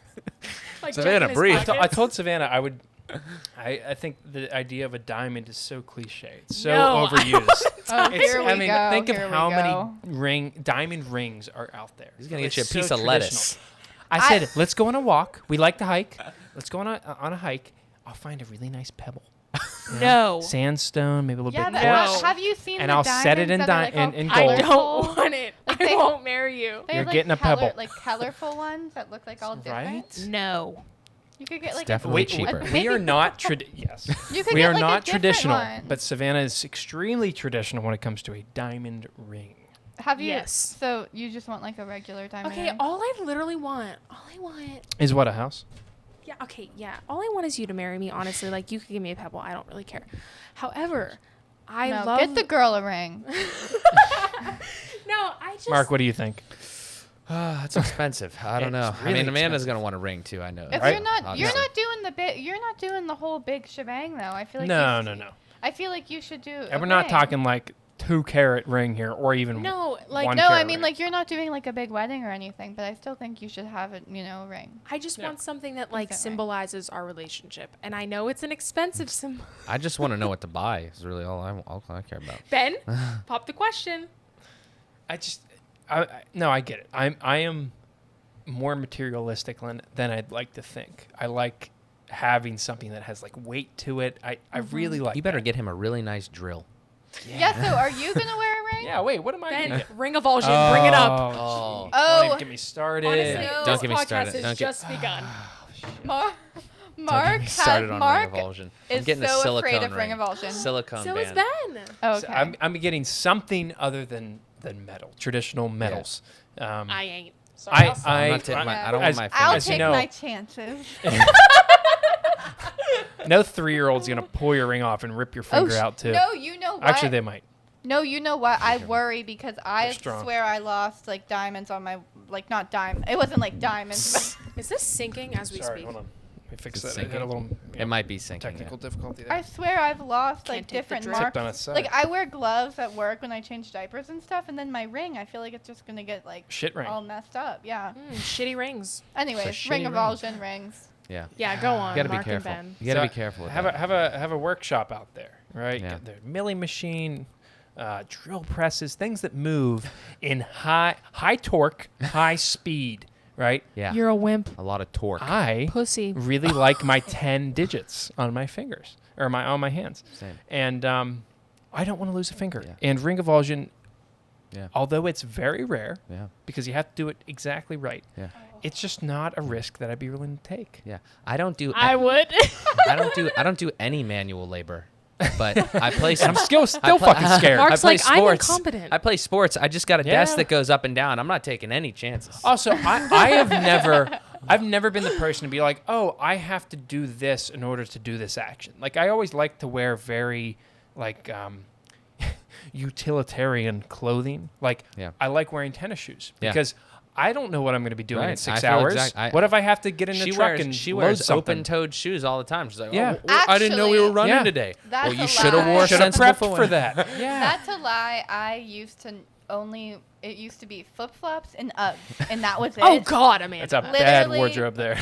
Like Savannah, checking his breathe. pockets. I told Savannah I would. I think the idea of a diamond is so cliche. It's so No, I overused. Oh, here we I mean, go. think of here we how go. many diamond rings are out there. He's going to get you a It's piece so of lettuce. traditional. I said, let's go on a walk. We like to hike. Let's go on a hike. I'll find a really nice pebble. You know, No. Sandstone, maybe a little Yeah, bit but quartz. No. have you seen And the I'll set it diamonds in that are, like, all in I gold. colorful? don't want it. Like I they- won't marry you. They You're have, like, getting a pebble. like colorful ones that look like all different. Right? No. You could get It's like definitely a, cheaper. We are not yes. You could We get, are like, a not different traditional, one. but Savannah is extremely traditional when it comes to a diamond ring. Have you? Yes. So you just want like a regular diamond Okay, ring? all I literally want, Is what, a house? yeah, okay, yeah. All I want is you to marry me, honestly. Like, you could give me a pebble. I don't really care. However, I No, love... get the girl a ring. No, I just... Mark, what do you think? It's expensive. I don't know. It's I really mean, Amanda's expensive. going to want a ring too. I know. If Right? you're not Obviously. doing the big, you're not doing the whole big shebang though. I feel like No. I feel like you should do. And we're not talking like 2-carat ring here, or even No, like... one No, I carat mean ring. like you're not doing like a big wedding or anything, but I still think you should have a a ring. I just Yeah. want something that, like, Decent ring. symbolizes our relationship. And I know it's an expensive symbol. I just want to know what to buy. Is really all I care about. Ben, pop the question. I get it. I am more materialistic than I'd like to think. I like having something that has like weight to it. I really like. You better that. get him a really nice drill. Yeah. So are you gonna wear a ring? Yeah. Wait. What am I? Ben, gonna get? ring of Vol'jin, bring it up. Oh. Jeez. Don't even Oh. get me started. Honestly, No. this Don't get me podcast started. has Don't get- just begun. Mark Don't get me started on Mark Ring of Vol'jin. is I'm getting a so silicone afraid of ring. Ring of Vol'jin. Silicone So is band. Ben. Okay. So I'm getting something other than metal, traditional metals. I ain't. Sorry, I'm not taking I don't want my I'll fingers. you take know- my chances. No 3-year-old's gonna pull your ring off and rip your finger out too. No, you know what? Actually, they might. No, you know what? I worry because I strong. swear I lost like diamonds on my not diamond. It wasn't like diamonds. Is this sinking as we Sorry, speak? hold on. Let me fix It's that. I had a sinking? little It might be sinking. technical difficulty But there. I swear I've lost Can't like take the different drip. Tipped on marks. its side. Like I wear gloves at work when I change diapers and stuff, and then my ring, I feel like it's just gonna get like Shit ring. all messed up. Yeah. Shitty rings. Anyways, shitty ring ring. avulsion rings. Yeah. Yeah, go on. You gotta be Mark and careful. Ben. You gotta So be careful with have that. have a workshop out there, right? Yeah. Got the milling machine, drill presses, things that move in high torque, high speed, right? Yeah. You're a wimp. A lot of torque. I Pussy. really like my 10 digits on my fingers or on my hands, Same. and I don't want to lose a finger. Yeah. And ring avulsion, Yeah. although it's very rare Yeah. because you have to do it exactly right, Yeah. it's just not a risk that I'd be willing to take. Yeah. I don't do I would. I don't do any manual labor. But I play And some I'm still I play- fucking scared. Mark's I play like, I'm sports. incompetent. I play sports. I just got a Yeah. desk that goes up and down. I'm not taking any chances. Also, I've never been the person to be like, oh, I have to do this in order to do this action. Like I always like to wear very like utilitarian clothing. Like Yeah. I like wearing tennis shoes Yeah. because I don't know what I'm going to be doing in Right. 6 I feel hours. What if I have to get in the She truck wears and she load wears something? open-toed shoes all the time. She's like, Yeah. oh, I didn't know we were Actually- running Yeah. today. That's Well, you a should have lie. wore Should have sensible prepped footwear. for that. Yeah. That's a lie. I used to it used to be flip flops and Uggs, and that was it. Oh God, Amanda. That's a bad Literally- wardrobe there.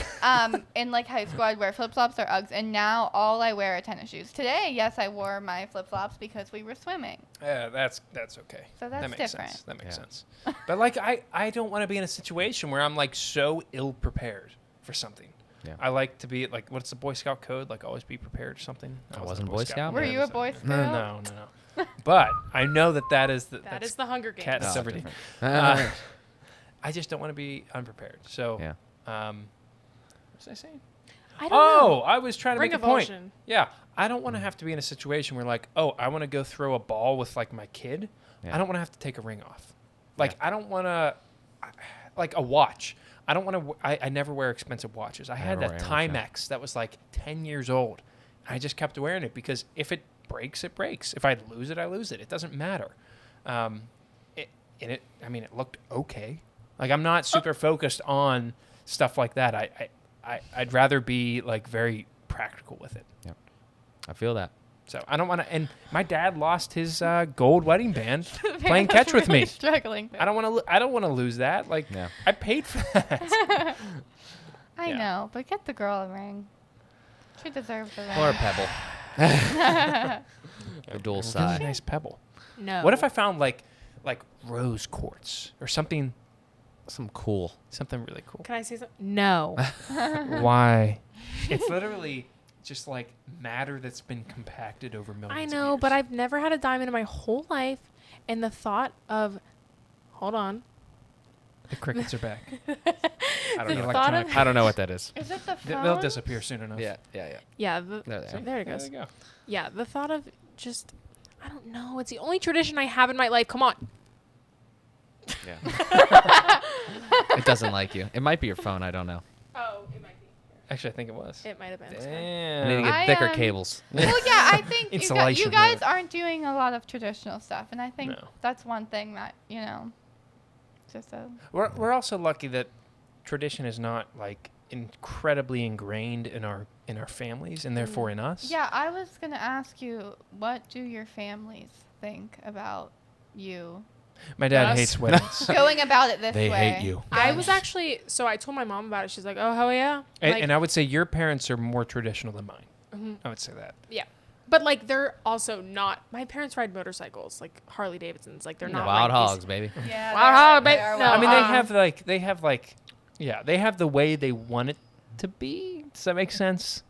In like high school, I'd wear flip flops or Uggs, and now all I wear are tennis shoes. Today, yes, I wore my flip flops because we were swimming. Yeah, that's okay. So that that's makes different. sense. That makes Yeah. sense. But like I don't want to be in a situation where I'm like so ill prepared for something. Yeah. I like to be like, what's the Boy Scout code? Like always be prepared or something. I wasn't Boy Scout. Were Yeah, you a Boy Scout? No. But I know that is the That is the Hunger Games. cat Oh, silver D. different. I just don't want to be unprepared. So Yeah. what was I saying? I don't Oh, know. I was trying to Ring make a point. avulsion. Yeah, I don't want to have to be in a situation where like, oh, I want to go throw a ball with like my kid. Yeah. I don't want to have to take a ring off. Like I don't want to, like a watch. I don't want to. I never wear expensive watches. I had never that wear a watch, yeah. Timex that was like 10 years old. I just kept wearing it because if it breaks, it breaks. If I lose it, I lose it. It doesn't matter. It looked okay. Like I'm not super focused on stuff like that. I'd rather be like very practical with it. Yeah. I feel that. So I don't want to. And my dad lost his gold wedding band playing catch with me. Struggling. I don't want to. I don't want to lose that. Like Yeah. I paid for that. I Yeah. know, but get the girl a ring. She deserves a ring. Or a pebble. The dual Really side. nice pebble. No. What if I found like rose quartz or something Some cool. really cool? Can I say something? No. Why? It's literally just like matter that's been compacted over millions. I of know, years. but I've never had a diamond in my whole life, and the thought of, hold on. The crickets are back. I don't The know. electronic- I don't know what that is. Is it the phone? They'll disappear soon enough. Yeah. Yeah. There There it they are. goes. There you go. Yeah, the thought of just, I don't know. It's the only tradition I have in my life. Come on. Yeah. It doesn't like you. It might be your phone. I don't know. Oh, it might be. Actually, I think it was. It might have been. It's fine. I need to Damn. get thicker I, cables. Well, yeah, I think you Insulation, guys really. aren't doing a lot of traditional stuff, and I think No. that's one thing that just a. We're also lucky that tradition is not like incredibly ingrained in our families and therefore in us. Yeah, I was gonna ask you, what do your families think about you My dad Us? hates weddings. going about it this They way? hate you. I was actually, so I told my mom about it. She's like, oh, hell yeah. Like, And I would say your parents are more traditional than mine. Mhm. I would say that. Yeah. But like, they're also not, my parents ride motorcycles, like Harley Davidsons. Like, they're not Wild like these- hogs, baby. Yeah, Wow, they how are- about- they are no, I mean, they wild. have the way they want it to be. Does that make sense?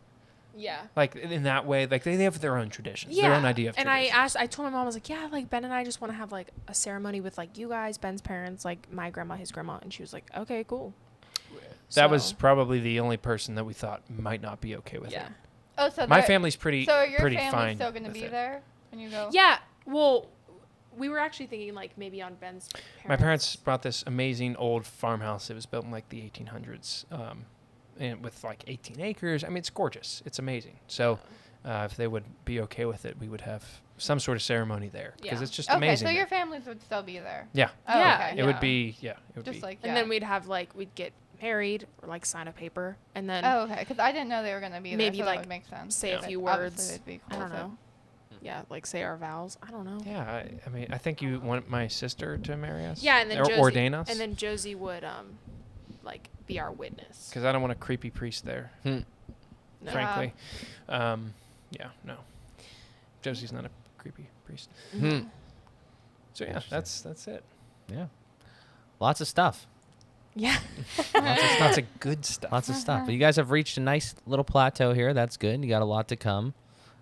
Yeah. Like in that way, like they have their own traditions, Yeah. their own idea of and traditions. I told my mom, I was like, yeah, like Ben and I just want to have like a ceremony with like you guys, Ben's parents, like my grandma, his grandma. And she was like, okay, cool. That was So, probably the only person that we thought might not be okay with yeah. it. Oh, so My they're- family's pretty So are your pretty family fine. still gonna with be it. there when you go? Yeah. Well, we were actually thinking like maybe on Ben's parents. My parents brought this amazing old farmhouse. It was built in like the 1800s, and with like 18 acres. I mean, it's gorgeous. It's amazing. So if they would be okay with it, we would have some sort of ceremony there because Yeah. it's just Okay, amazing. so your there. families would still be there. Yeah, Oh, Yeah. okay. it would be. Yeah, it would Just be. like And then we'd have like we'd get married or like sign a paper and then Oh, okay. Because I didn't know they were gonna be there. Maybe, so like, that would make sense. say a But few obviously words. it'd be I cool don't if it- know. Yeah, like say our vows. I don't know. Yeah, I mean, I think you want my sister to marry us. Yeah, and then or Josie, ordain us. and then Josie would like be our witness. Because I don't want a creepy priest there, Hmm. No. frankly. Yeah, no. Josie's not a creepy priest. Hmm. So yeah, Interesting. that's it. Yeah. Lots of stuff. Yeah. Lots of good stuff. Lots of stuff. But you guys have reached a nice little plateau here. That's good. You got a lot to come.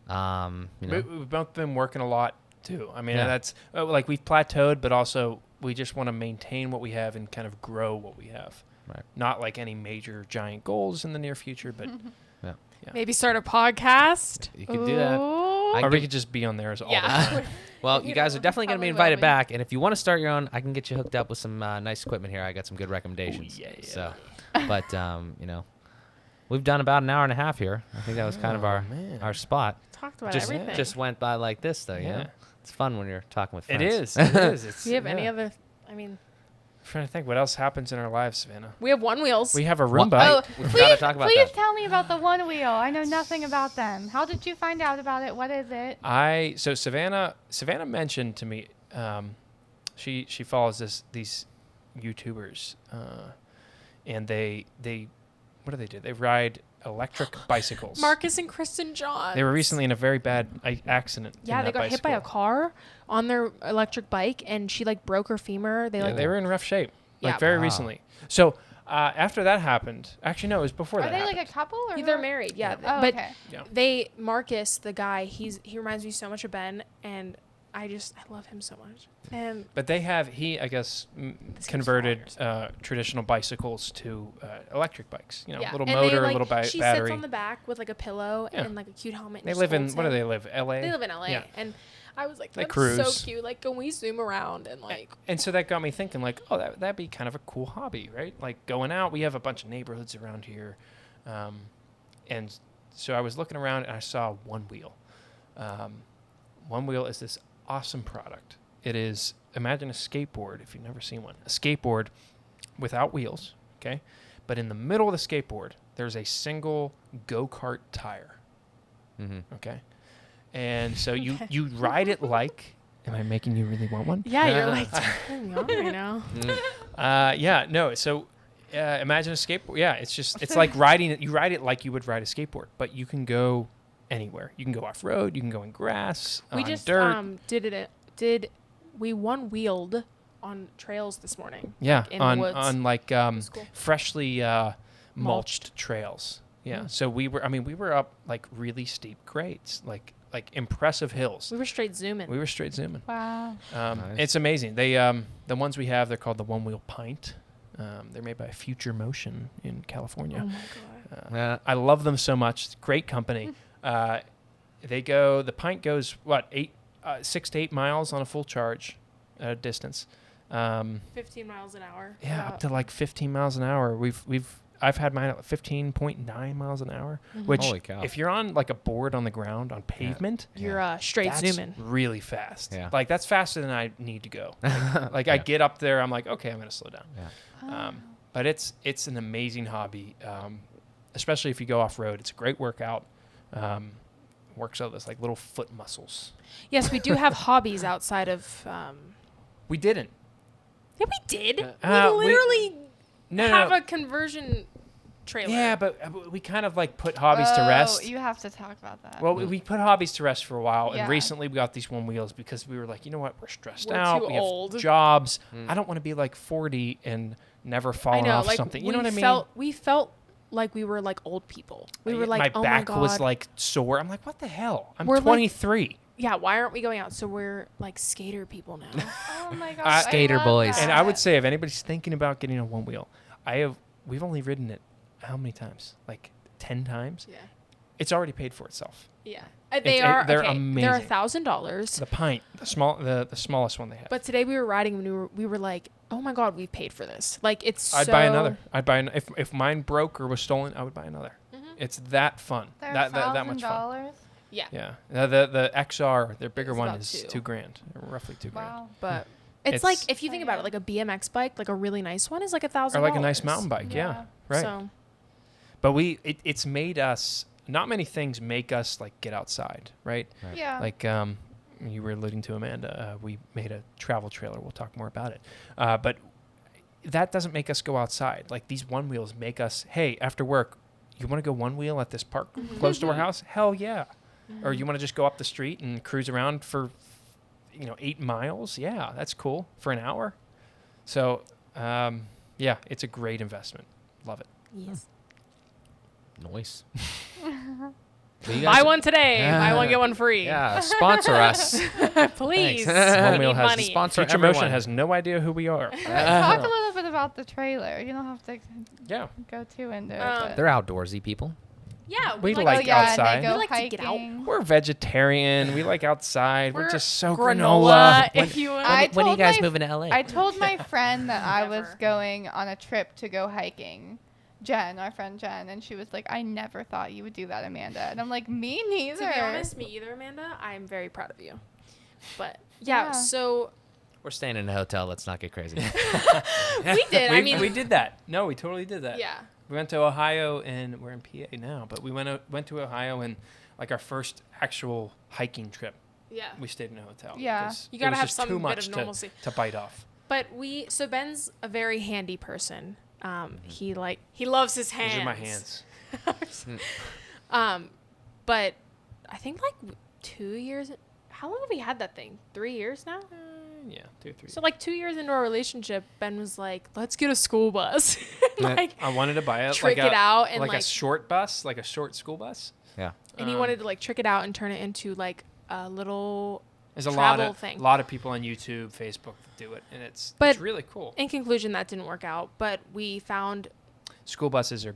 You know. We've both been working a lot too. I mean, Yeah. that's like we've plateaued, but also we just want to maintain what we have and kind of grow what we have. Right. Not like any major giant goals in the near future, but Maybe start a podcast. You could do that. Ooh. I or we could- could just be on there as all Yeah. the time. Well, you You guys know, are definitely going to be probably invited will be. back. And if you want to start your own, I can get you hooked up with some nice equipment here. I got some good recommendations. yeah. So, but, you know, we've done about an hour and a half here. I think that was kind of Oh, man. our spot. Talked about Just everything. just went by like this, though, you Yeah. know? It's fun when you're talking with It friends. is. It is. It's, Do you have any yeah. other? I mean, I'm trying to think what else happens in our lives, Savannah. we have one wheels. We have a Well, Roomba. Oh, We've please, gotta talk about please that. tell me about the one wheel. I know nothing about them. How did you find out about it? What is it? So Savannah mentioned to me, she follows these YouTubers, and they what do they do? They ride electric bicycles. Marcus and Kristen John. They were recently in a very bad accident. Yeah, in they that got hit by a bicycle. car on their electric bike, and she like broke her femur. They Yeah, like they were in rough shape, like Yeah. very Wow. recently. So after that happened, actually no, it was before Are that they happened. like a couple or they're what? married. Yeah, Oh, but okay. Yeah. Marcus, the guy, he reminds me so much of Ben, and I love him so much. And But he, I guess, This converted inspires. traditional bicycles to electric bikes. You know, yeah, little and motor, they, like, little she battery. sits on the back with like a pillow Yeah. and like a cute helmet. And They just live in, holds what do him. they live? LA? They live in LA, Yeah. and I was like, They that's cruise. so cute. Like, can we zoom around and like? And so that got me thinking, like, oh, that'd be kind of a cool hobby, right? Like going out. We have a bunch of neighborhoods around here, and so I was looking around and I saw One Wheel. One Wheel is this awesome product. It is, imagine a skateboard if you've never seen one. A skateboard without wheels, okay? But in the middle of the skateboard, there's a single go-kart tire, Mm-hmm. okay? And so you Okay. you ride it like. Am I making you really want one? Yeah, you're like turning me on right now. Yeah, no. So imagine a skateboard. Yeah, it's like riding it. You ride it like you would ride a skateboard, but you can go anywhere. You can go off road. You can go in grass, We on just dirt. we one wheeled on trails this morning. Yeah, in the on woods. on like was cool. freshly mulched trails. Yeah. Mm. So we were up like really steep grades, like impressive hills. We were straight zooming. We were straight zooming. Wow. Nice. It's amazing. They the ones we have, they're called the One Wheel Pint. They're made by Future Motion in California. Oh my god. Yeah. I love them so much. It's a great company. The pint goes 6 to 8 miles on a full charge distance. 15 miles an hour. Yeah, up to like 15 miles an hour. I've had mine at 15.9 miles an hour, Mhm. which Holy cow. if you're on like a board on the ground on pavement, You're straight that's zooming. really fast. Yeah. Like that's faster than I need to go. Like I Yeah. get up there, I'm like, okay, I'm gonna slow down. Yeah. But it's an amazing hobby, especially if you go off road. It's a great workout. Works out those like little foot muscles. Yes, we do have hobbies outside of. We didn't. Yeah, we did. we- We literally No, have no. a conversion trailer. Yeah, but we kind of like put hobbies to rest. You have to talk about that. Well, we put hobbies to rest for a while, Yeah. and recently we got these One Wheels because we were like, you know what, we're stressed We're out. too We have old. jobs. Mm. I don't want to be like 40 and never I fall know. off Like something. You know what I mean? We felt like we were like old people. We were like, my oh back my god. was like sore. I'm like, what the hell? I'm We're like- 23. Yeah, why aren't we going out? So we're like skater people now. oh my gosh. Skater I love boys. that. And I would say if anybody's thinking about getting a One Wheel, we've only ridden it how many times? Like 10 times. yeah. it's already paid for itself. Yeah. They're They're amazing. $1,000. The pint, the smallest one they have. But today we were riding and we were like, oh my God, we paid for this. Like I'd buy another. If mine broke or was stolen, I would buy another. It's that fun. They're That much fun. $1,000. Yeah. Yeah. The XR, their bigger It's one about is $2,000. $2,000, roughly $2,000. Wow. But it's like, if you Oh, think yeah. about it, like a BMX bike, like a really nice one is like $1,000. Or like a nice mountain bike. Yeah. Yeah. Right. So, But it's made us, not many things make us like get outside, right? Right. Yeah. Like you were alluding to, Amanda, we made a travel trailer. We'll talk more about it. But that doesn't make us go outside. Like these one wheels make us, hey, after work, you want to go one wheel at this park close to our house? Hell yeah. Or you want to just go up the street and cruise around for, 8 miles? Yeah, that's cool for an hour. So, yeah, it's a great investment. Love it. yes. Nice. Buy one today. Buy one, get one free. Yeah, sponsor us. Please. Thanks. We One Wheel need has money. sponsor Future everyone. Motion has no idea who we are. Talk a little bit about the trailer. You don't have to Yeah. go too into it. but- They're outdoorsy people. Yeah. We like, like oh, yeah, outside. And they go We like to get out. hiking. We're vegetarian. We like outside. We're just so granola. granola. If you want. I When are you told guys my- moving to LA? I told my friend that I was Never. going on a trip to go hiking. Jen, our friend Jen, and she was like, I never thought you would do that, Amanda. And I'm like, me neither. To be honest, me either, Amanda. I'm very proud of you. But yeah, Yeah. so We're staying in a hotel. Let's not get crazy. we did. I mean, we did that. No, we totally did that. yeah. We went to Ohio, and we're in PA now, but we went to Ohio, and like our first actual hiking trip, Yeah. we stayed in a hotel. Yeah. because You it gotta was have just some too bit much of normalcy. to bite off. But so Ben's a very handy person. He loves his hands. These are my hands. But I think like 2 years. How long have we had that thing? 3 years now. Yeah, 2, 3. So like 2 years into our relationship, Ben was like, "Let's get a school bus." like, I wanted to buy it trick like it out and like a like, short bus, like a short school bus. Yeah. and he wanted to like trick it out and turn it into like a little. There's a travel thing. lot of people on YouTube, Facebook that do it, and it's But- really cool. In conclusion, that didn't work out, but we found School buses are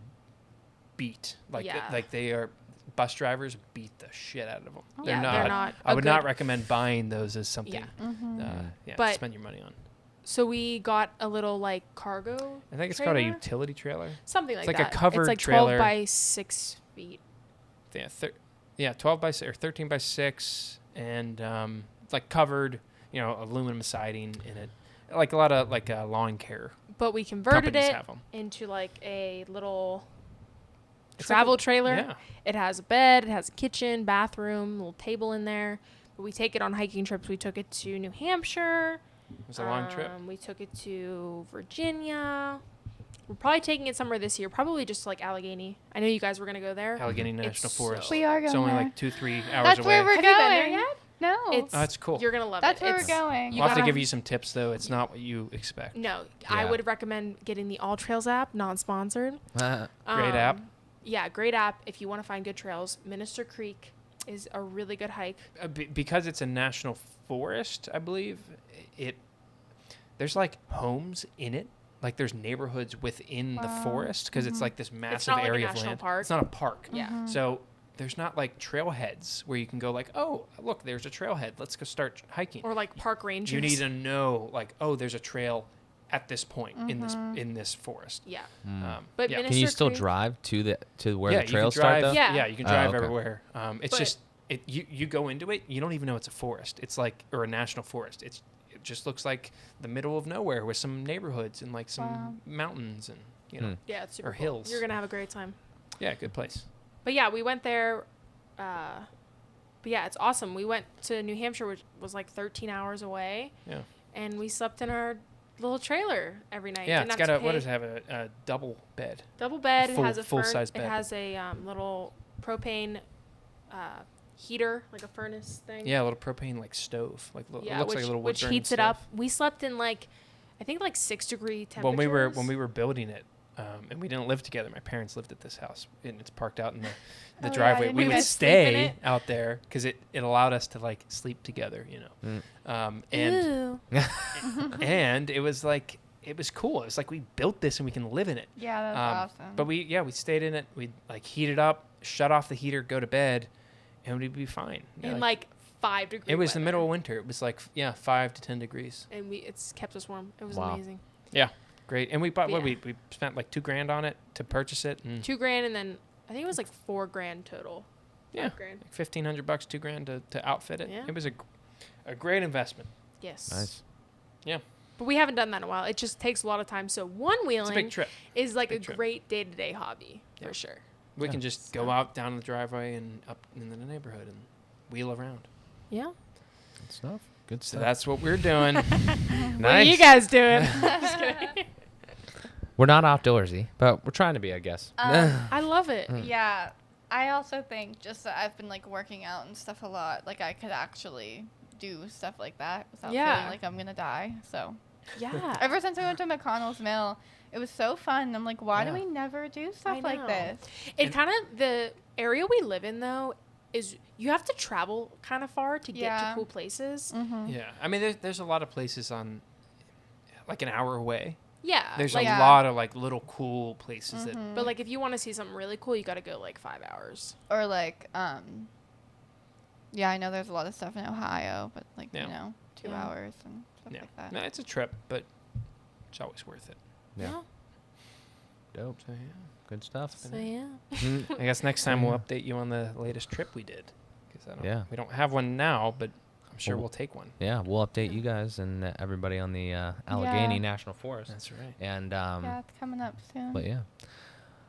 beat. Yeah. Like they are. Bus drivers beat the shit out of them. Yeah, they're not I a would not good- recommend buying those as something. Yeah. Mm-hmm. To But- spend your money on. So we got a little like cargo. I think it's called a trailer? utility trailer. Something like like a that. covered it's like trailer. 12 by 6 feet. Yeah, 12 by 6 or 13 by 6, and like covered, aluminum siding in it, like a lot of like lawn care But we converted companies it have them. into like a little It's travel like trailer. Yeah, It has a bed, it has a kitchen, bathroom, little table in there. But we take it on hiking trips. We took it to New Hampshire. it was a long trip. We took it to Virginia. We're probably taking it somewhere this year. Probably just like Allegheny. I know you guys were gonna go there. Allegheny It's National so- Forest. We are It's going only there. like 2-3 hours That's away. where we're Have you been there going. yet? No. It's Oh, that's cool. You're gonna love That's it. where It's- we're going. you We'll have to gotta- give you some tips though. It's not what you expect. No, I Yeah. would recommend getting the All Trails app, non-sponsored. Great app. Yeah, great app. If you want to find good trails, Minister Creek is a really good hike. Because it's a national forest, I believe there's like homes in it. Like there's neighborhoods within the Wow. forest because it's like this massive not like a area of national land. park. It's not a park. Yeah. So there's not like trailheads where you can go like, oh, look, there's a trailhead. Let's go start hiking. Or like park rangers. You need to know like, oh, there's a trail at this point in this forest. Yeah. yeah. But Can you Minister still Creek- drive to where yeah, the you trails can drive, start though? Yeah. Yeah, you can Oh, drive okay. everywhere. It's But- just you go into it, you don't even know it's a forest. It's like or a national forest. It just looks like the middle of nowhere with some neighborhoods and like some Wow. mountains and Yeah, it's super or cool. hills. You're gonna have a great time. yeah, good place. But yeah, we went there. But yeah, it's awesome. We went to New Hampshire, which was like 13 hours away, Yeah. and we slept in our little trailer every night. Yeah, Didn't it's have got to a what pay. does it have a double bed? Double bed. full- It has a full-size bed. It has a little propane heater, like a furnace thing. Yeah, a little propane like stove, like it Yeah, looks which, like a little wood which burning heats it stove. up. We slept in like, I think like 6-degree temperatures. When we were building it, and we didn't live together. My parents lived at this house, and it's parked out in the Oh, yeah, I driveway. didn't We know would you guys sleep in stay it? out there because it allowed us to like sleep together, and Ew. and it was like it was cool. It was like we built this and we can live in it. Yeah, that's awesome. But we stayed in it. We'd like heat it up, shut off the heater, go to bed, and we'd be fine. Yeah, In like 5 degrees. it was the middle of winter. It was like 5 to 10 degrees. And it's kept us warm. It was Wow. amazing. Yeah, great. And we bought Yeah. we spent like $2,000 on it to purchase it. And $2,000 and then I think it was like $4,000 total. Yeah. $5,000. $1,500, $2,000 to outfit it. Yeah. It was a great investment. Yes. Nice. But we haven't done that in a while. It just takes a lot of time. So one It's a wheeling big trip. is like Big a trip. great day-to-day hobby Yeah. for sure. We Yeah. can just go So- out down the driveway and up into the neighborhood and wheel around. Yeah. Good stuff. Good So stuff. that's what we're doing. What are you guys doing? Just kidding. We're not outdoorsy, but we're trying to be, I guess. I love it. Yeah, I also think just that I've been like working out and stuff a lot. Like I could actually do stuff like that without Yeah. feeling like I'm gonna die. So Yeah. ever since we went to McConnell's Mill, it was so fun. I'm like, why do Yeah. we never do stuff I like know. this? It kind of, the area we live in though, is you have to travel kind of far to get Yeah. to cool places. Mm-hmm. Yeah. I mean, there's a lot of places on like an hour away. Yeah. There's like, a Yeah. lot of like little cool places that. But like if you want to see something really cool, you got to go like 5 hours. Or like, yeah, I know there's a lot of stuff in Ohio, but like Yeah. you know, 2 Yeah. hours and stuff Yeah. like that. No, it's a trip, but it's always worth it. Yeah. Dope. So yeah. Good stuff. So yeah. I guess next time we'll update you on the latest trip we did. Because Yeah. we don't have one now, but I'm sure Well, we'll take one. Yeah, we'll update you guys and everybody on the Allegheny Yeah. National Forest. That's right. And Yeah, it's coming up soon. but yeah,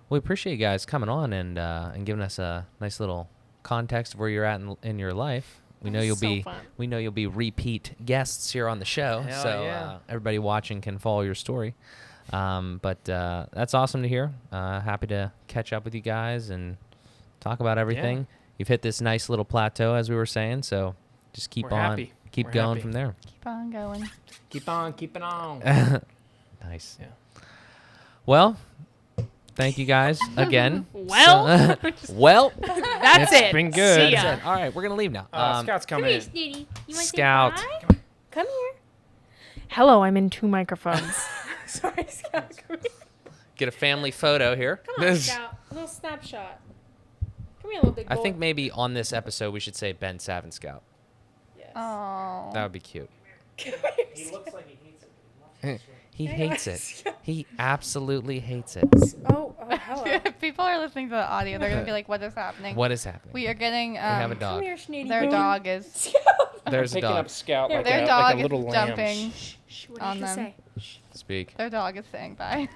we appreciate you guys coming on and giving us a nice little context of where you're at in your life. We know That you'll was so be fun. we know you'll be repeat guests here on the show, Hell so yeah. everybody watching can follow your story. But that's awesome to hear. Happy to catch up with you guys and talk about everything. You've hit this nice little plateau, as we were saying, so just keep We're on, happy. keep We're going happy. from there. Keep on going. Keep on keeping on. Nice. Yeah. Well, thank you guys again. Well, Well, that's It's it. been good. See that's ya. it. All right, we're gonna leave now. Scout's Come coming here, in. Snooty. You want Scout. to say bye? Come here. Hello, I'm in 2 microphones. Sorry, Scout. Come here. Get a family photo here. Come on, Scout. A little snapshot. Come here, little big boy. I think maybe on this episode we should say Ben Savin Scout. Yes. Oh. That would be cute. Come here, He looks like he hates it. He hates it. He absolutely hates it. Oh, hello. If people are listening to the audio, they're gonna be like, "What is happening?" What is happening? We are getting. We have a Come dog. here, Snooty. Their Boo. dog is. Scout. There's a Picking dog. up Scout like, Their a, dog like a is little lamb. jumping Shh, what on did you them. say? Shh. Speak. Their dog is saying bye.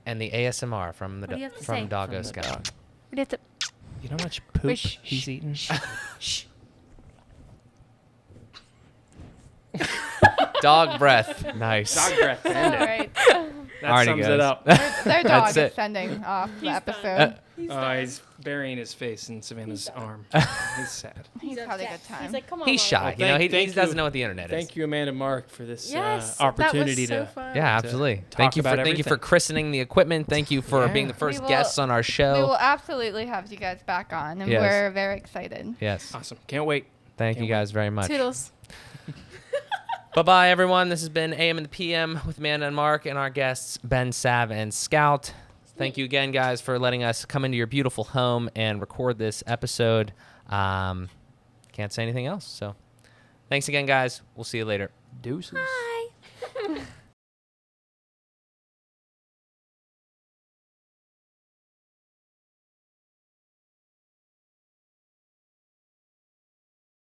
And the ASMR from the What do you have to from say? Doggo From the Scout. dog. We have to. You know how much poop Wait, shh, he's eating? Shh. Dog breath. Nice. Dog breath. to end All it. right. That Alrighty, sums guys. it up. Their dog That's is it. sending off the He's episode. He's burying his face in Savannah's arm. He's sad. He's had a good time. He's like, come on. He's Mom." shy. Well, You know, he thank doesn't you. know what the internet is. Thank you, Amanda Mark, for this Yes, opportunity that was to. so fun. Yeah, absolutely. talk Thank you about for everything. christening the equipment. Thank you for Yeah. being the first will- guests on our we show. will absolutely have you guys back on, and Yes. we're very excited. Yes. Awesome. Can't wait. Thank you Can't guys very much. Toodles. Bye-bye, everyone. This has been AM and the PM with Amanda and Mark and our guests, Ben Sav and Scout. Thank you again, guys, for letting us come into your beautiful home and record this episode. Can't say anything else. So thanks again, guys. We'll see you later. Deuces. Bye.